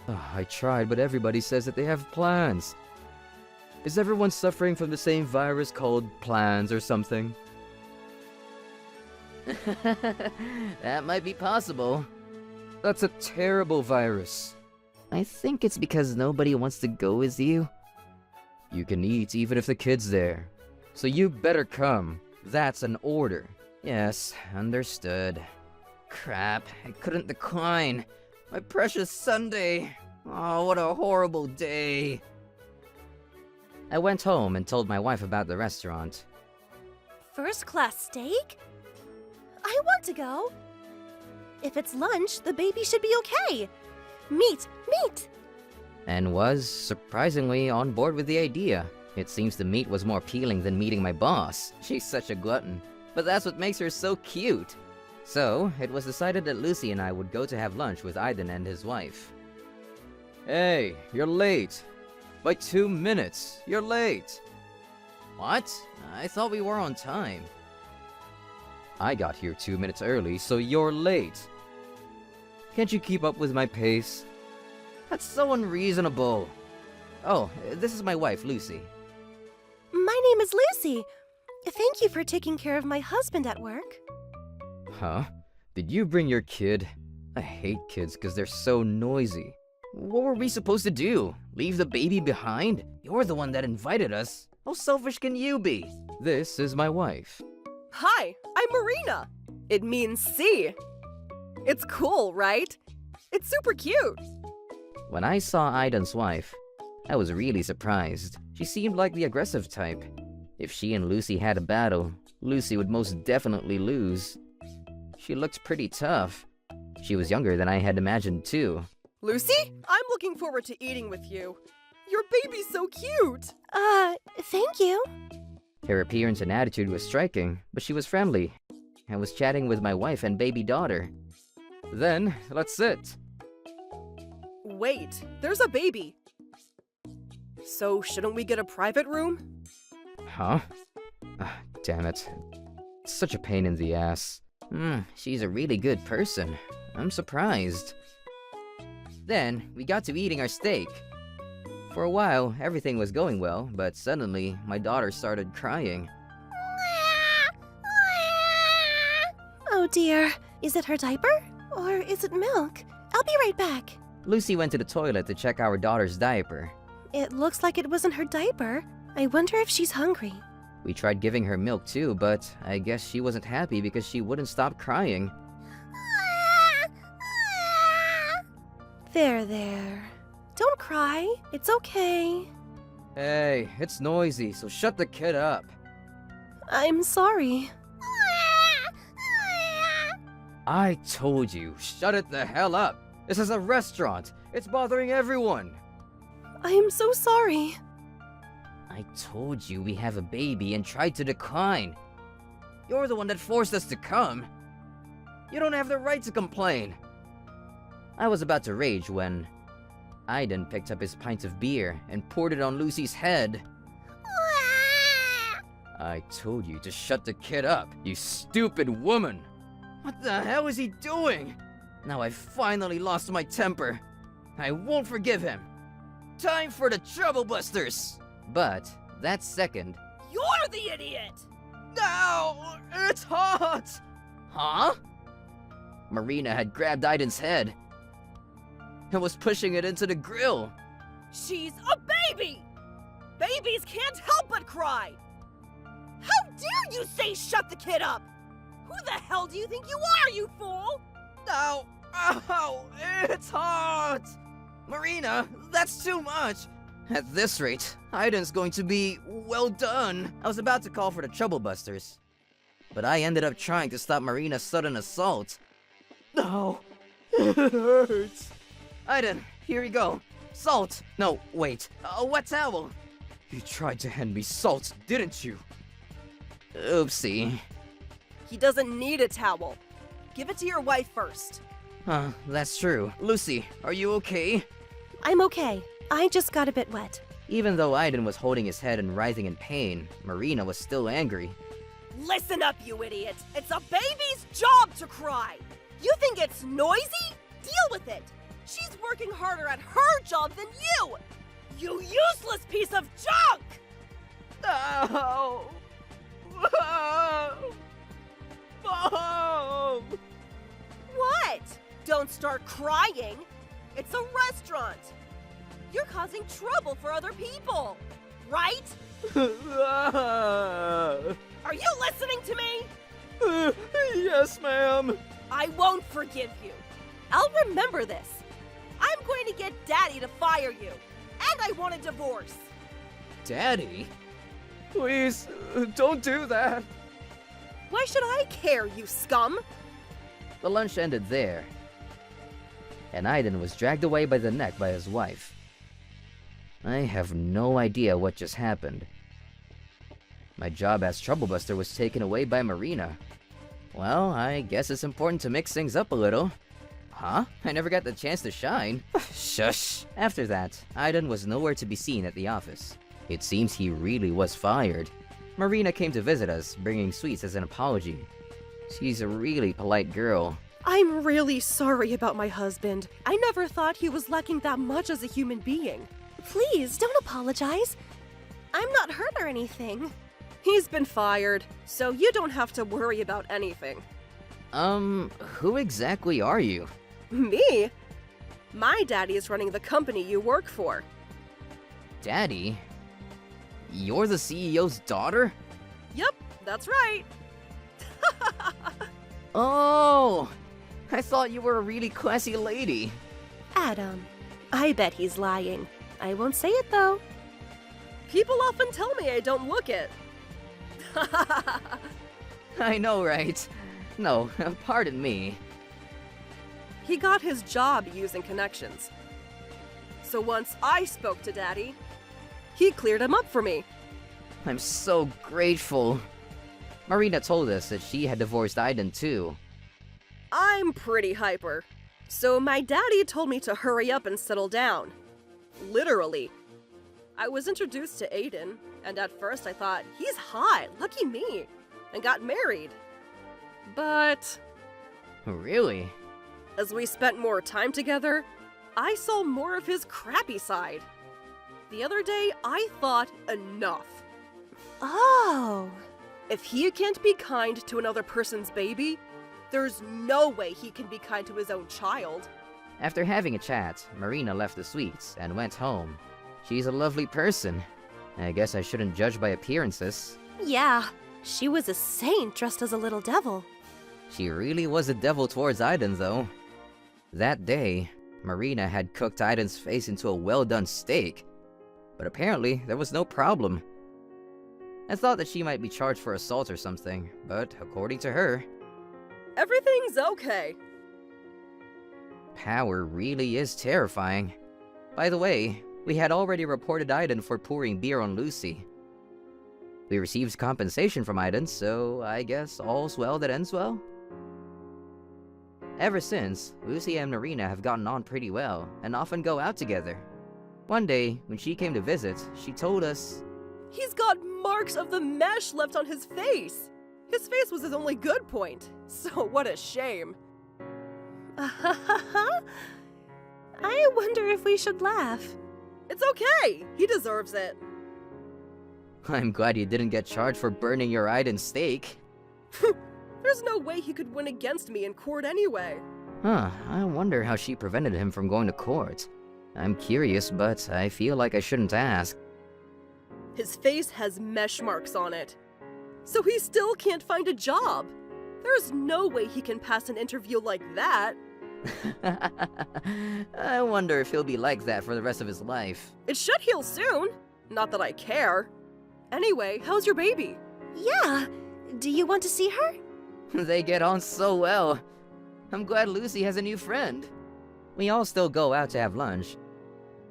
I tried, but everybody says that they have plans. Is everyone suffering from the same virus called plans or something? That might be possible. That's a terrible virus. I think it's because nobody wants to go with you. You can eat even if the kid's there. So you better come. That's an order. Yes, understood. Crap, I couldn't decline. My precious Sunday. Oh, what a horrible day. I went home and told my wife about the restaurant. First-class steak? I want to go. If it's lunch, the baby should be okay. Meat! And was, surprisingly, on board with the idea. It seems the meat was more appealing than meeting my boss. She's such a glutton. But that's what makes her so cute. So, it was decided that Lucy and I would go to have lunch with Aiden and his wife. Hey, you're late. By 2 minutes. You're late. What? I thought we were on time. I got here 2 minutes early, so you're late. Can't you keep up with my pace? That's so unreasonable. Oh, this is my wife, Lucy. My name is Lucy. Thank you for taking care of my husband at work. Huh? Did you bring your kid? I hate kids because they're so noisy. What were we supposed to do? Leave the baby behind? You're the one that invited us. How selfish can you be? This is my wife. Hi, I'm Marina. It means sea. It's cool, right? It's super cute. When I saw Aiden's wife, I was really surprised. She seemed like the aggressive type. If she and Lucy had a battle, Lucy would most definitely lose. She looked pretty tough. She was younger than I had imagined too. Lucy, I'm looking forward to eating with you. Your baby's so cute. Thank you. Her appearance and attitude was striking, but she was friendly. I was chatting with my wife and baby daughter. Then, let's sit. Wait, there's a baby. So, shouldn't we get a private room? Huh? Damn it. It's such a pain in the ass. She's a really good person. I'm surprised. Then, we got to eating our steak. For a while, everything was going well, but suddenly, my daughter started crying. Oh dear. Is it her diaper? Or is it milk? I'll be right back. Lucy went to the toilet to check our daughter's diaper. It looks like it wasn't her diaper. I wonder if she's hungry. We tried giving her milk too, but I guess she wasn't happy because she wouldn't stop crying. There. Don't cry. It's okay. Hey, it's noisy, so shut the kid up. I'm sorry. I told you, shut it the hell up. This is a restaurant. It's bothering everyone. I'm so sorry. I told you we have a baby and tried to decline. You're the one that forced us to come. You don't have the right to complain. I was about to rage when Aiden picked up his pint of beer and poured it on Lucy's head. I told you to shut the kid up, you stupid woman! What the hell is he doing? Now I've finally lost my temper. I won't forgive him. Time for the Trouble Busters! But that second... You're the idiot! No! It's hot! Huh? Marina had grabbed Aiden's head and was pushing it into the grill. She's a baby! Babies can't help but cry! How dare you say shut the kid up? Who the hell do you think you are, you fool? Ow! Ow! It's hot! Marina, that's too much! At this rate, Aiden's going to be well done. I was about to call for the Trouble Busters, but I ended up trying to stop Marina's sudden assault. No! It hurts! Aiden, here you go. Salt! No, wait. A wet towel! You tried to hand me salt, didn't you? Oopsie. He doesn't need a towel. Give it to your wife first. That's true. Lucy, are you okay? I'm okay. I just got a bit wet. Even though Aiden was holding his head and writhing in pain, Marina was still angry. Listen up, you idiot! It's a baby's job to cry! You think it's noisy? Deal with it! She's working harder at her job than you! You useless piece of junk! Oh! Mom! What? Don't start crying! It's a restaurant! You're causing trouble for other people, right? Are you listening to me? Yes, ma'am. I won't forgive you. I'll remember this. I'm going to get Daddy to fire you. And I want a divorce. Daddy? Please, don't do that. Why should I care, you scum? The lunch ended there, and Aiden was dragged away by the neck by his wife. I have no idea what just happened. My job as Troublebuster was taken away by Marina. Well, I guess it's important to mix things up a little. Huh? I never got the chance to shine. Shush. After that, Aiden was nowhere to be seen at the office. It seems he really was fired. Marina came to visit us, bringing sweets as an apology. She's a really polite girl. I'm really sorry about my husband. I never thought he was lacking that much as a human being. Please, don't apologize. I'm not hurt or anything. He's been fired, so you don't have to worry about anything. Who exactly are you? Me? My daddy is running the company you work for. Daddy? You're the CEO's daughter? Yep, that's right. Oh! I thought you were a really classy lady. Adam, I bet he's lying. I won't say it though. People often tell me I don't look it. I know, right? No, pardon me. He got his job using connections. So once I spoke to Daddy, he cleared him up for me. I'm so grateful. Marina told us that she had divorced Aiden too. I'm pretty hyper. So my daddy told me to hurry up and settle down. Literally. I was introduced to Aiden, and at first I thought, he's hot, lucky me, and got married. But Really? as we spent more time together, I saw more of his crappy side. The other day, I thought enough. Oh. If he can't be kind to another person's baby, there's no way he can be kind to his own child. After having a chat, Marina left the suites and went home. She's a lovely person. I guess I shouldn't judge by appearances. Yeah, she was a saint dressed as a little devil. She really was a devil towards Aiden, though. That day, Marina had cooked Aiden's face into a well-done steak. But apparently, there was no problem. I thought that she might be charged for assault or something, but according to her, Everything's okay. power really is terrifying. By the way, we had already reported Aiden for pouring beer on Lucy. We received compensation from Aiden, so I guess all's well that ends well. Ever since, Lucy and Marina have gotten on pretty well, and often go out together. One day, when she came to visit, she told us, He's got marks of the mesh left on his face. His face was his only good point, so what a shame. I wonder if we should laugh. It's okay, he deserves it. I'm glad you didn't get charged for burning your Aiden steak. There's no way he could win against me in court anyway. Huh, I wonder how she prevented him from going to court. I'm curious, but I feel like I shouldn't ask. His face has mesh marks on it. So he still can't find a job. There's no way he can pass an interview like that. I wonder if he'll be like that for the rest of his life. It should heal soon. Not that I care. Anyway, how's your baby? Yeah, do you want to see her? They get on so well. I'm glad Lucy has a new friend. We all still go out to have lunch.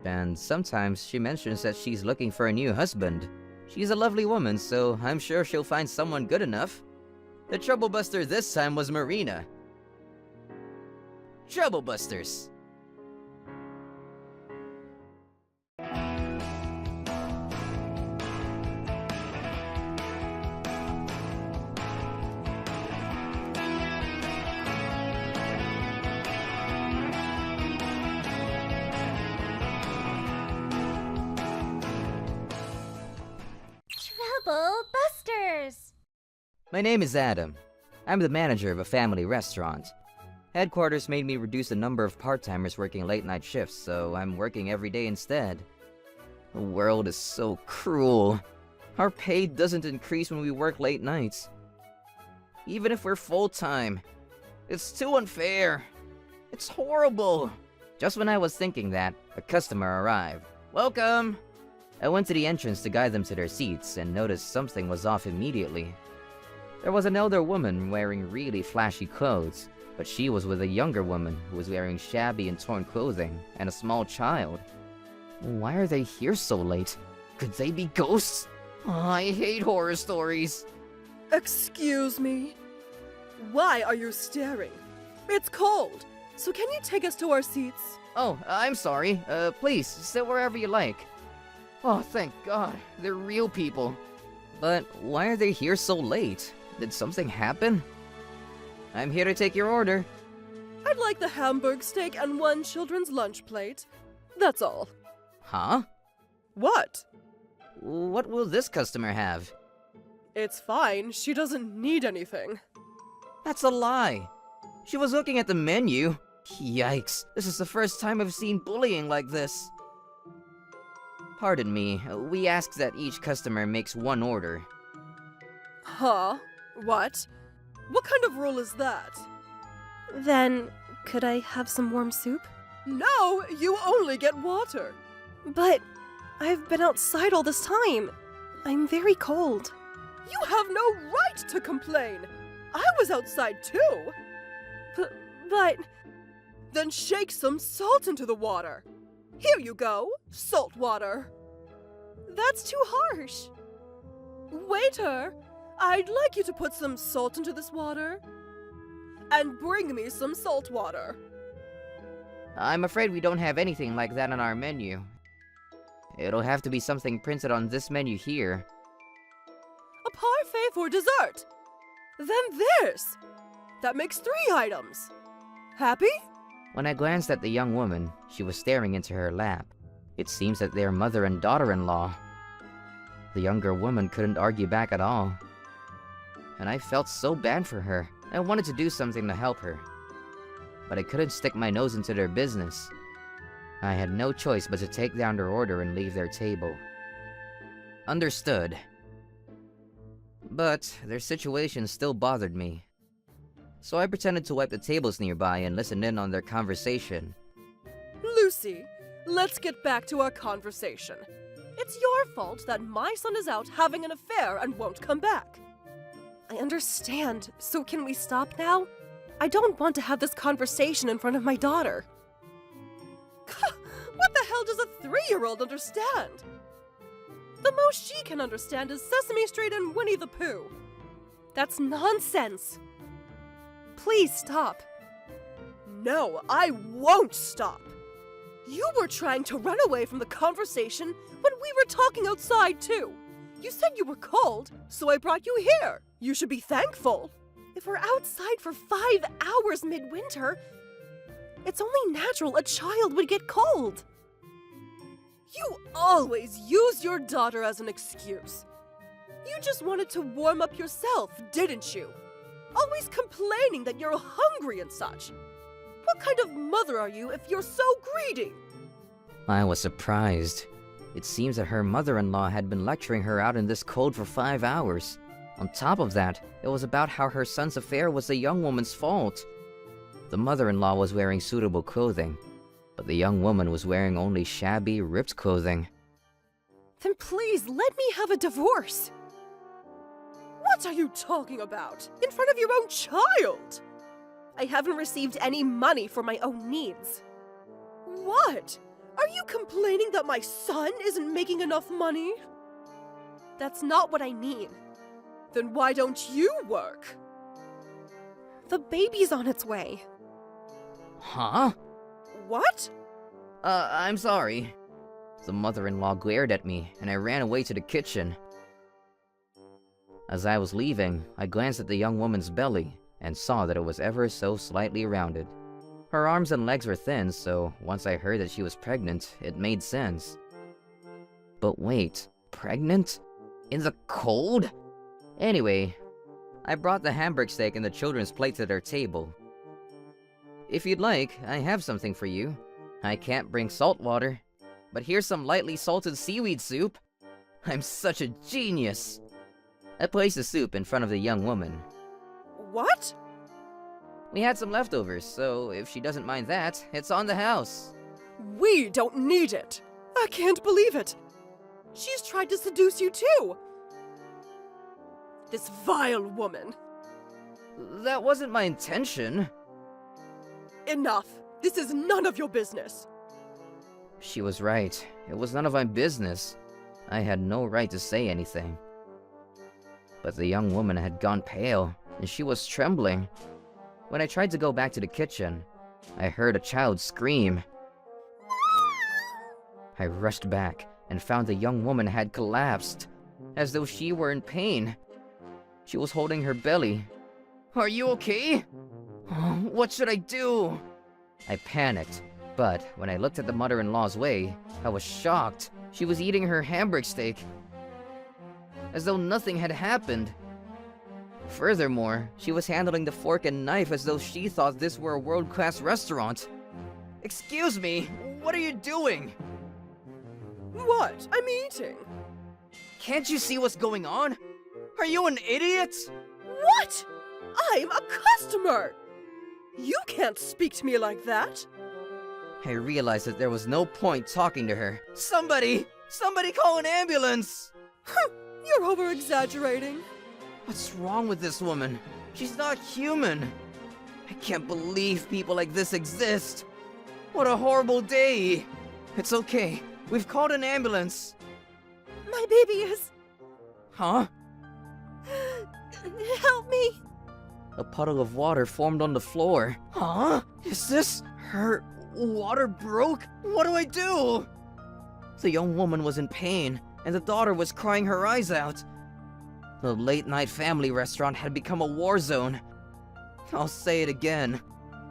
And sometimes she mentions that she's looking for a new husband. She's a lovely woman, so I'm sure she'll find someone good enough. The troublebuster this time was Marina. Troublebusters. Trouble Busters! My name is Adam. I'm the manager of a family restaurant. Headquarters made me reduce the number of part-timers working late-night shifts, so I'm working every day instead. The world is so cruel. Our pay doesn't increase when we work late nights. Even if we're full-time. It's too unfair. It's horrible. Just when I was thinking that, a customer arrived. Welcome! I went to the entrance to guide them to their seats and noticed something was off immediately. There was an elder woman wearing really flashy clothes, but she was with a younger woman who was wearing shabby and torn clothing, and a small child. Why are they here so late? Could they be ghosts? Oh, I hate horror stories. Excuse me? Why are you staring? It's cold, so can you take us to our seats? Oh, I'm sorry. Please, sit wherever you like. Oh, thank God, they're real people. But why are they here so late? Did something happen? I'm here to take your order. I'd like the Hamburg steak and one children's lunch plate. That's all. Huh? What? What will this customer have? It's fine, she doesn't need anything. That's a lie. She was looking at the menu. Yikes, this is the first time I've seen bullying like this. Pardon me, we ask that each customer makes one order. Huh? What? What kind of rule is that? Then, could I have some warm soup? No, you only get water. But I've been outside all this time. I'm very cold. You have no right to complain. I was outside too. But Then shake some salt into the water. Here you go, salt water. that's too harsh. Waiter, I'd like you to put some salt into this water. And bring me some salt water. I'm afraid we don't have anything like that on our menu. It'll have to be something printed on this menu here. A parfait for dessert. Then this. That makes 3 items. Happy? When I glanced at the young woman, she was staring into her lap. It seems that they're mother and daughter-in-law. The younger woman couldn't argue back at all. And I felt so bad for her. I wanted to do something to help her. But I couldn't stick my nose into their business. I had no choice but to take down their order and leave their table. Understood. But their situation still bothered me. So I pretended to wipe the tables nearby and listen in on their conversation. Lucy, let's get back to our conversation. It's your fault that my son is out having an affair and won't come back. I understand. So can we stop now? I don't want to have this conversation in front of my daughter. What the hell does a 3-year-old understand? The most she can understand is Sesame Street and Winnie the Pooh. That's nonsense. Please stop. No, I won't stop. You were trying to run away from the conversation when we were talking outside too. You said you were cold, so I brought you here. You should be thankful. If we're outside for 5 hours midwinter, it's only natural a child would get cold. You always use your daughter as an excuse. You just wanted to warm up yourself, didn't you? Always complaining that you're hungry and such. What kind of mother are you if you're so greedy? I was surprised. It seems that her mother-in-law had been lecturing her out in this cold for 5 hours. On top of that, it was about how her son's affair was the young woman's fault. The mother-in-law was wearing suitable clothing, but the young woman was wearing only shabby, ripped clothing. Then please let me have a divorce. What are you talking about? In front of your own child? I haven't received any money for my own needs. What? Are you complaining that my son isn't making enough money? That's not what I mean. Then why don't you work? The baby's on its way. Huh? What? I'm sorry. The mother-in-law glared at me, and I ran away to the kitchen. As I was leaving, I glanced at the young woman's belly, and saw that it was ever so slightly rounded. Her arms and legs were thin, so once I heard that she was pregnant, it made sense. But wait, pregnant? In the cold? Anyway, I brought the hamburg steak and the children's plate to their table. If you'd like, I have something for you. I can't bring salt water, but here's some lightly salted seaweed soup. I'm such a genius. I placed the soup in front of the young woman. What? We had some leftovers, so if she doesn't mind that, it's on the house. We don't need it. I can't believe it. She's tried to seduce you too. This vile woman. That wasn't my intention. Enough. This is none of your business. She was right. It was none of my business. I had no right to say anything. But the young woman had gone pale, and she was trembling. When I tried to go back to the kitchen, I heard a child scream. I rushed back and found the young woman had collapsed, as though she were in pain. She was holding her belly. Are you okay? What should I do? I panicked, but when I looked at the mother-in-law's way, I was shocked. She was eating her hamburg steak, as though nothing had happened. Furthermore, she was handling the fork and knife as though she thought this were a world-class restaurant. Excuse me, what are you doing? What? I'm eating. Can't you see what's going on? Are you an idiot? What? I'm a customer! You can't speak to me like that! I realized that there was no point talking to her. Somebody call an ambulance! You're over-exaggerating. What's wrong with this woman? She's not human. I can't believe people like this exist. What a horrible day. It's okay. We've called an ambulance. My baby is... Huh? Help me! A puddle of water formed on the floor. Huh? Is this... her water broke? What do I do? The young woman was in pain, and the daughter was crying her eyes out. The late-night family restaurant had become a war zone. I'll say it again.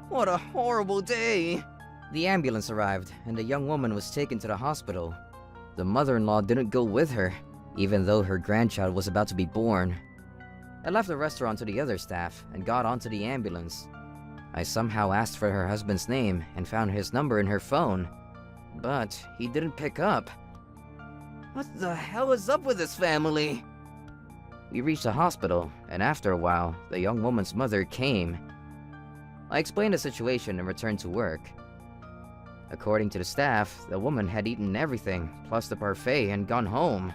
What a horrible day! The ambulance arrived, and the young woman was taken to the hospital. The mother-in-law didn't go with her, even though her grandchild was about to be born. I left the restaurant to the other staff and got onto the ambulance. I somehow asked for her husband's name and found his number in her phone, but he didn't pick up. What the hell is up with this family? We reached the hospital, and after a while, the young woman's mother came. I explained the situation and returned to work. According to the staff, the woman had eaten everything, plus the parfait, and gone home.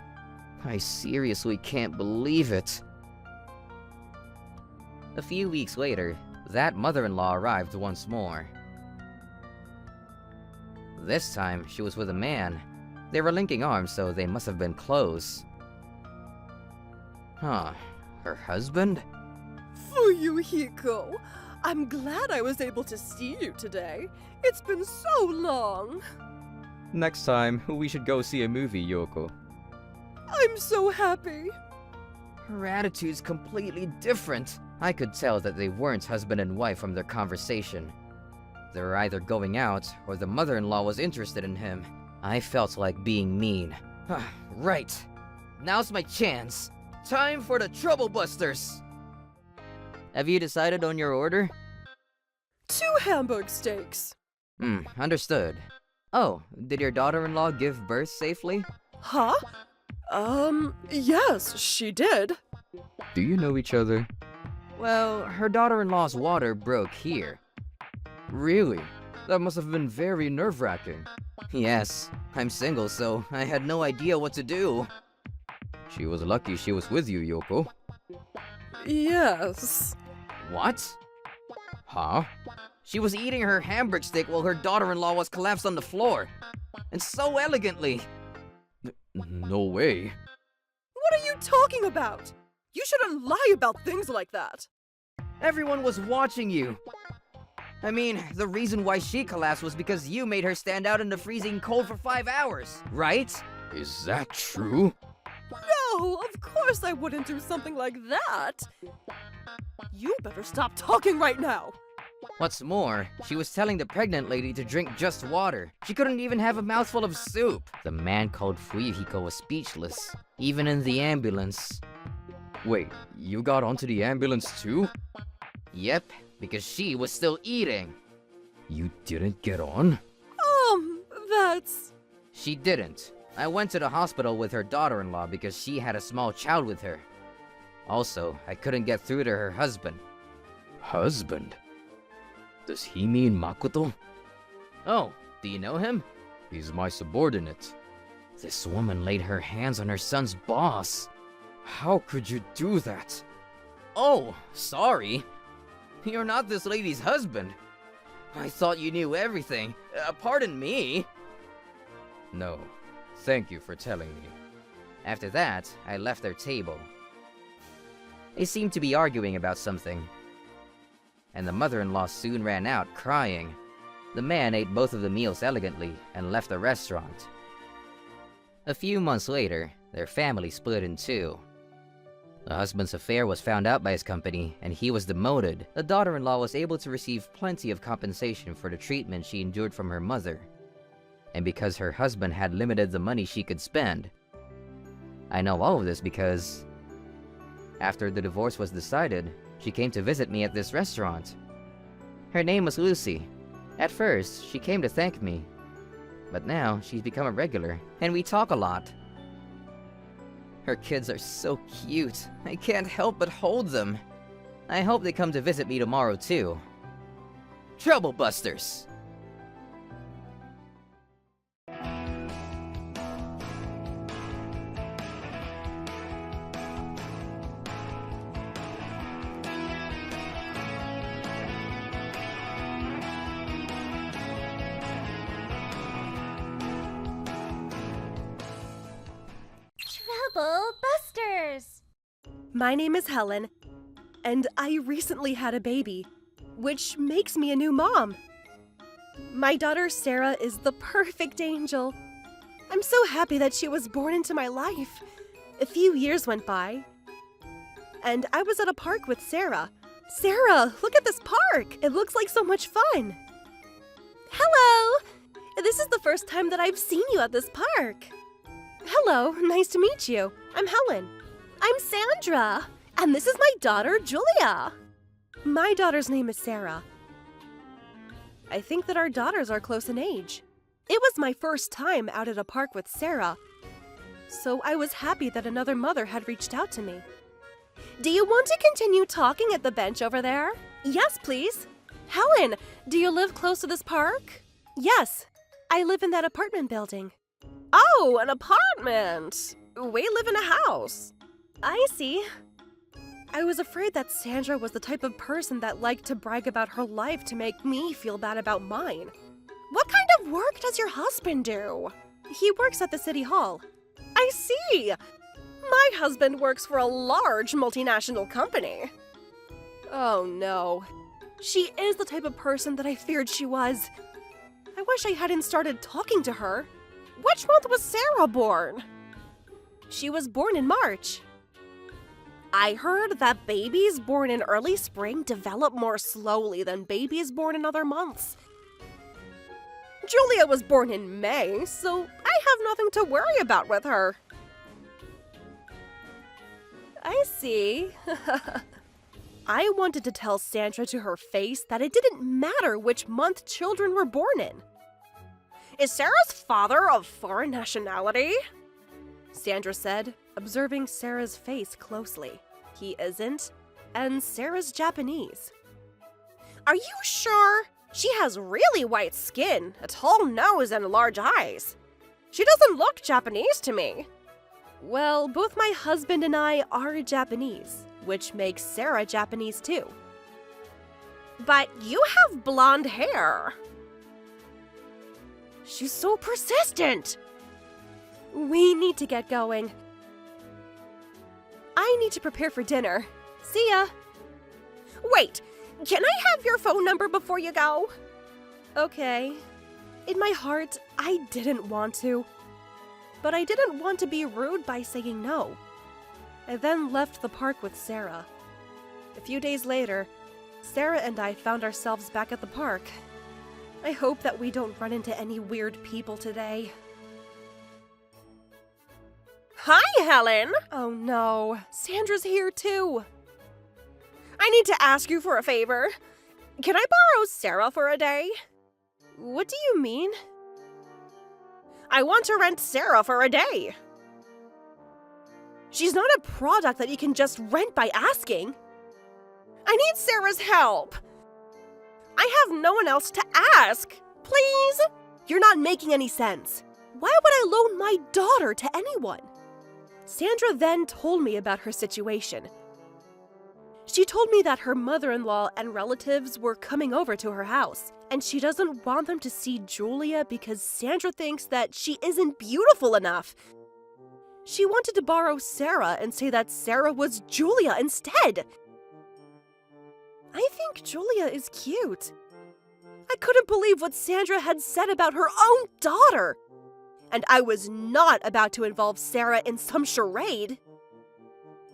I seriously can't believe it. A few weeks later, that mother-in-law arrived once more. This time, she was with a man. They were linking arms, so they must have been close. Huh. Her husband? Fuyuhiko, I'm glad I was able to see you today. It's been so long. Next time, we should go see a movie, Yoko. I'm so happy. Her attitude's completely different. I could tell that they weren't husband and wife from their conversation. They were either going out, or the mother-in-law was interested in him. I felt like being mean. Right. Now's my chance. Time for the Trouble Busters! Have you decided on your order? 2 Hamburg steaks. Understood. Oh, did your daughter-in-law give birth safely? Huh? Yes, she did. Do you know each other? Well, her daughter-in-law's water broke here. Really? That must have been very nerve-wracking. Yes, I'm single, so I had no idea what to do. She was lucky she was with you, Yoko. Yes. What? Huh? She was eating her Hamburg steak while her daughter-in-law was collapsed on the floor. And so elegantly. No way. What are you talking about? You shouldn't lie about things like that. Everyone was watching you. I mean, the reason why she collapsed was because you made her stand out in the freezing cold for 5 hours, right? Is that true? No, of course I wouldn't do something like that. You better stop talking right now. What's more, she was telling the pregnant lady to drink just water. She couldn't even have a mouthful of soup. The man called Fuyuhiko was speechless, even in the ambulance. Wait, you got onto the ambulance too? Yep, because she was still eating. You didn't get on? That's... She didn't. I went to the hospital with her daughter-in-law because she had a small child with her. Also, I couldn't get through to her husband. Husband? Does he mean Makoto? Oh, do you know him? He's my subordinate. This woman laid her hands on her son's boss. How could you do that? Oh, sorry. You're not this lady's husband. I thought you knew everything. Pardon me. No. Thank you for telling me. After that, I left their table. They seemed to be arguing about something. And the mother-in-law soon ran out, crying. The man ate both of the meals elegantly and left the restaurant. A few months later, their family split in two. The husband's affair was found out by his company, and he was demoted. The daughter-in-law was able to receive plenty of compensation for the treatment she endured from her mother. And because her husband had limited the money she could spend. I know all of this because after the divorce was decided, she came to visit me at this restaurant. Her name was Lucy. At first, she came to thank me. But now, she's become a regular, and we talk a lot. Her kids are so cute. I can't help but hold them. I hope they come to visit me tomorrow too. Trouble Busters. Trouble Busters! My name is Helen, and I recently had a baby, which makes me a new mom. My daughter Sarah is the perfect angel. I'm so happy that she was born into my life. A few years went by, and I was at a park with Sarah. Sarah, look at this park! It looks like so much fun! Hello! This is the first time that I've seen you at this park. Hello, nice to meet you. I'm Helen. I'm Sandra, and this is my daughter, Julia. My daughter's name is Sarah. I think that our daughters are close in age. It was my first time out at a park with Sarah, so I was happy that another mother had reached out to me. Do you want to continue talking at the bench over there? Yes, please. Helen, do you live close to this park? Yes, I live in that apartment building. Oh, an apartment! We live in a house. I see. I was afraid that Sandra was the type of person that liked to brag about her life to make me feel bad about mine. What kind of work does your husband do? He works at the city hall. I see. My husband works for a large multinational company. Oh no. She is the type of person that I feared she was. I wish I hadn't started talking to her. Which month was Sarah born? She was born in March. I heard that babies born in early spring develop more slowly than babies born in other months. Julia was born in May, so I have nothing to worry about with her. I see. I wanted to tell Sandra to her face that it didn't matter which month children were born in. Is Sarah's father of foreign nationality? Sandra said, observing Sarah's face closely. He isn't, and Sarah's Japanese. Are you sure? She has really white skin, a tall nose, and large eyes. She doesn't look Japanese to me. Well, both my husband and I are Japanese, which makes Sarah Japanese too. But you have blonde hair. She's so persistent. We need to get going. I need to prepare for dinner. See ya. Wait, can I have your phone number before you go? Okay. In my heart, I didn't want to. But I didn't want to be rude by saying no. I then left the park with Sarah. A few days later, Sarah and I found ourselves back at the park. I hope that we don't run into any weird people today. Hi, Helen! Oh no, Sandra's here too. I need to ask you for a favor. Can I borrow Sarah for a day? What do you mean? I want to rent Sarah for a day. She's not a product that you can just rent by asking. I need Sarah's help. I have no one else to ask. Please? You're not making any sense. Why would I loan my daughter to anyone? Sandra then told me about her situation. She told me that her mother-in-law and relatives were coming over to her house, and she doesn't want them to see Julia because Sandra thinks that she isn't beautiful enough. She wanted to borrow Sarah and say that Sarah was Julia instead. I think Julia is cute. I couldn't believe what Sandra had said about her own daughter. And I was not about to involve Sarah in some charade.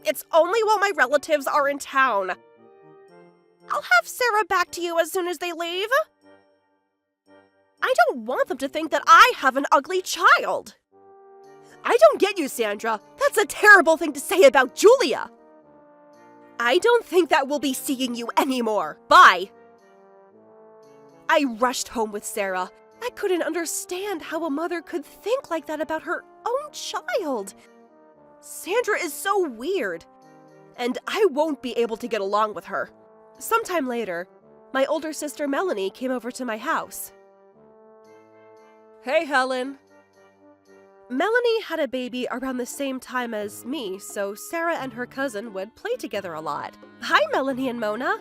It's only while my relatives are in town. I'll have Sarah back to you as soon as they leave. I don't want them to think that I have an ugly child. I don't get you, Sandra. That's a terrible thing to say about Julia. I don't think that we'll be seeing you anymore. Bye. I rushed home with Sarah. I couldn't understand how a mother could think like that about her own child. Sandra is so weird, and I won't be able to get along with her. Sometime later, my older sister Melanie came over to my house. Hey, Helen. Melanie had a baby around the same time as me, so Sarah and her cousin would play together a lot. Hi, Melanie and Mona.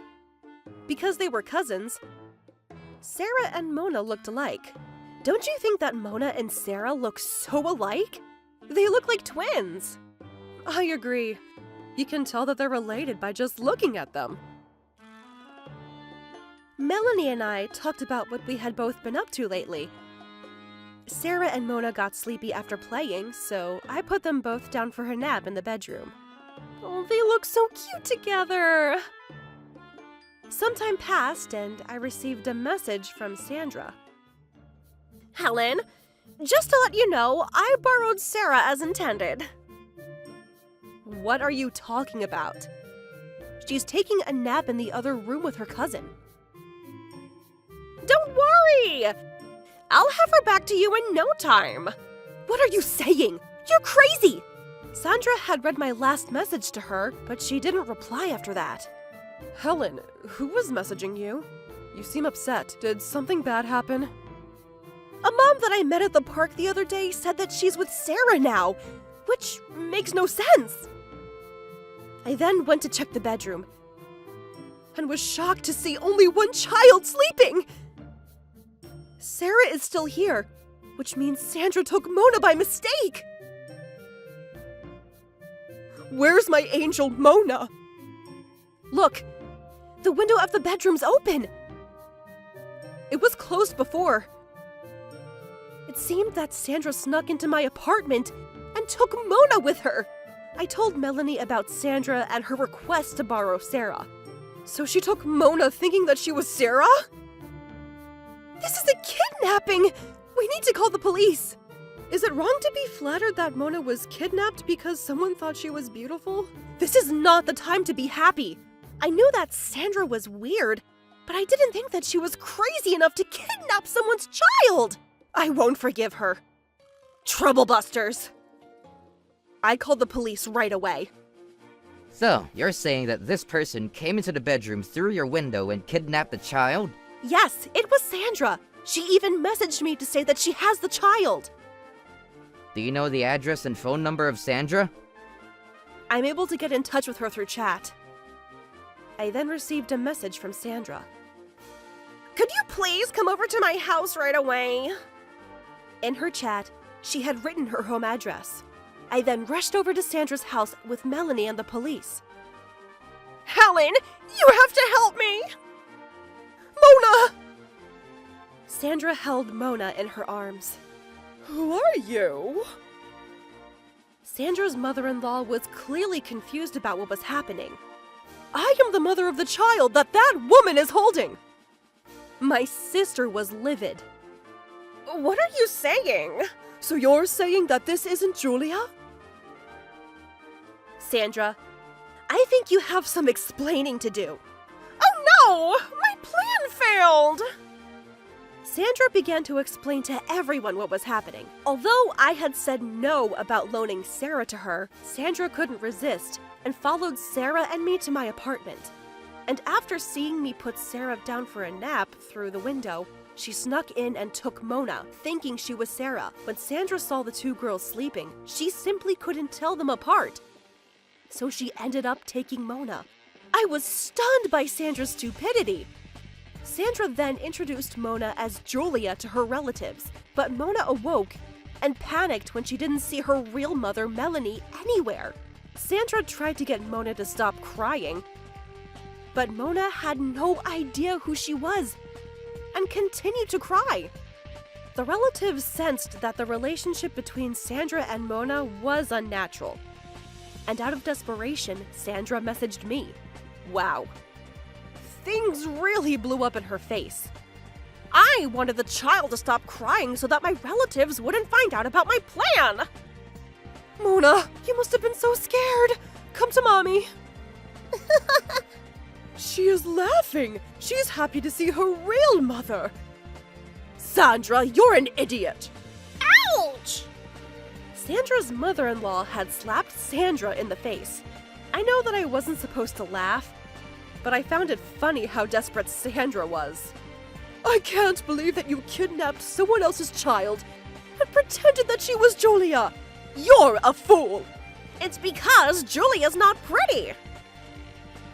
Because they were cousins, Sarah and Mona looked alike. Don't you think that Mona and Sarah look so alike? They look like twins. I agree. You can tell that they're related by just looking at them. Melanie and I talked about what we had both been up to lately. Sarah and Mona got sleepy after playing, so I put them both down for a nap in the bedroom. Oh, they look so cute together! Some time passed, and I received a message from Sandra. Helen, just to let you know, I borrowed Sarah as intended. What are you talking about? She's taking a nap in the other room with her cousin. Don't worry! I'll have her back to you in no time. What are you saying? You're crazy! Sandra had read my last message to her, but she didn't reply after that. Helen, who was messaging you? You seem upset. Did something bad happen? A mom that I met at the park the other day said that she's with Sarah now, which makes no sense. I then went to check the bedroom and was shocked to see only one child sleeping. Sarah is still here, which means Sandra took Mona by mistake. Where's my angel Mona? Look, the window of the bedroom's open. It was closed before. It seemed that Sandra snuck into my apartment and took Mona with her. I told Melanie about Sandra and her request to borrow Sarah. So she took Mona thinking that she was Sarah? This is a kidnapping! We need to call the police. Is it wrong to be flattered that Mona was kidnapped because someone thought she was beautiful? This is not the time to be happy. I knew that Sandra was weird, but I didn't think that she was crazy enough to kidnap someone's child. I won't forgive her. Troublebusters. I called the police right away. So, you're saying that this person came into the bedroom through your window and kidnapped the child? Yes, it was Sandra. She even messaged me to say that she has the child. Do you know the address and phone number of Sandra? I'm able to get in touch with her through chat. I then received a message from Sandra. Could you please come over to my house right away? In her chat, she had written her home address. I then rushed over to Sandra's house with Melanie and the police. Helen, you have to help me! Mona! Sandra held Mona in her arms. Who are you? Sandra's mother-in-law was clearly confused about what was happening. I am the mother of the child that woman is holding! My sister was livid. What are you saying? So you're saying that this isn't Julia? Sandra, I think you have some explaining to do. Oh no! My plan failed! Sandra began to explain to everyone what was happening. Although I had said no about loaning Sarah to her, Sandra couldn't resist and followed Sarah and me to my apartment. And after seeing me put Sarah down for a nap through the window, she snuck in and took Mona, thinking she was Sarah. When Sandra saw the two girls sleeping, she simply couldn't tell them apart. So she ended up taking Mona. I was stunned by Sandra's stupidity. Sandra then introduced Mona as Julia to her relatives, but Mona awoke and panicked when she didn't see her real mother, Melanie, anywhere. Sandra tried to get Mona to stop crying, but Mona had no idea who she was and continued to cry. The relatives sensed that the relationship between Sandra and Mona was unnatural. And out of desperation, Sandra messaged me. Wow. Things really blew up in her face. I wanted the child to stop crying so that my relatives wouldn't find out about my plan. Mona, you must have been so scared. Come to mommy. She is laughing. She's happy to see her real mother. Sandra, you're an idiot. Ouch! Sandra's mother-in-law had slapped Sandra in the face. I know that I wasn't supposed to laugh, but I found it funny how desperate Sandra was. I can't believe that you kidnapped someone else's child and pretended that she was Julia. You're a fool. It's because Julia's not pretty.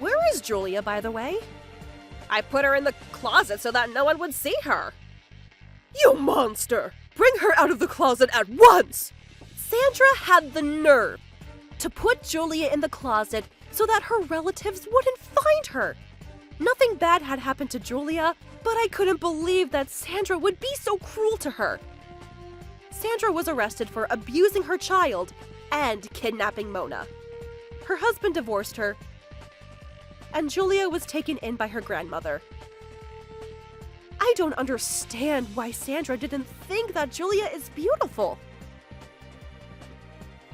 Where is Julia, by the way? I put her in the closet so that no one would see her. You monster! Bring her out of the closet at once! Sandra had the nerve to put Julia in the closet so that her relatives wouldn't find her. Nothing bad had happened to Julia, but I couldn't believe that Sandra would be so cruel to her. Sandra was arrested for abusing her child and kidnapping Mona. Her husband divorced her, and Julia was taken in by her grandmother. I don't understand why Sandra didn't think that Julia is beautiful.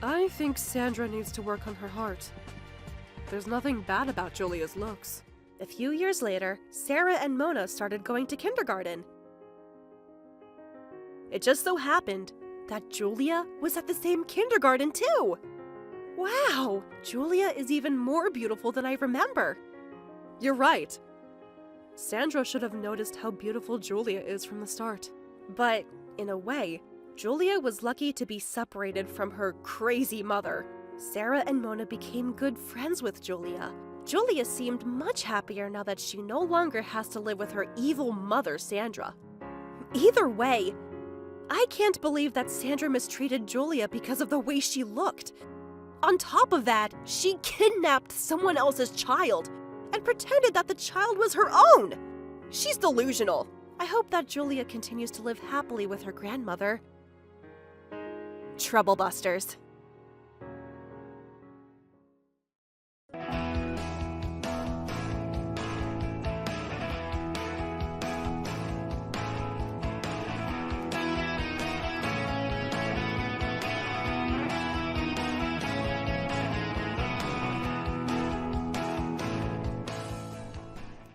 I think Sandra needs to work on her heart. There's nothing bad about Julia's looks. A few years later, Sarah and Mona started going to kindergarten. It just so happened that Julia was at the same kindergarten too. Wow, Julia is even more beautiful than I remember. You're right. Sandra should have noticed how beautiful Julia is from the start. But, in a way, Julia was lucky to be separated from her crazy mother. Sarah and Mona became good friends with Julia. Julia seemed much happier now that she no longer has to live with her evil mother, Sandra. Either way, I can't believe that Sandra mistreated Julia because of the way she looked. On top of that, she kidnapped someone else's child and pretended that the child was her own. She's delusional. I hope that Julia continues to live happily with her grandmother. Trouble Busters.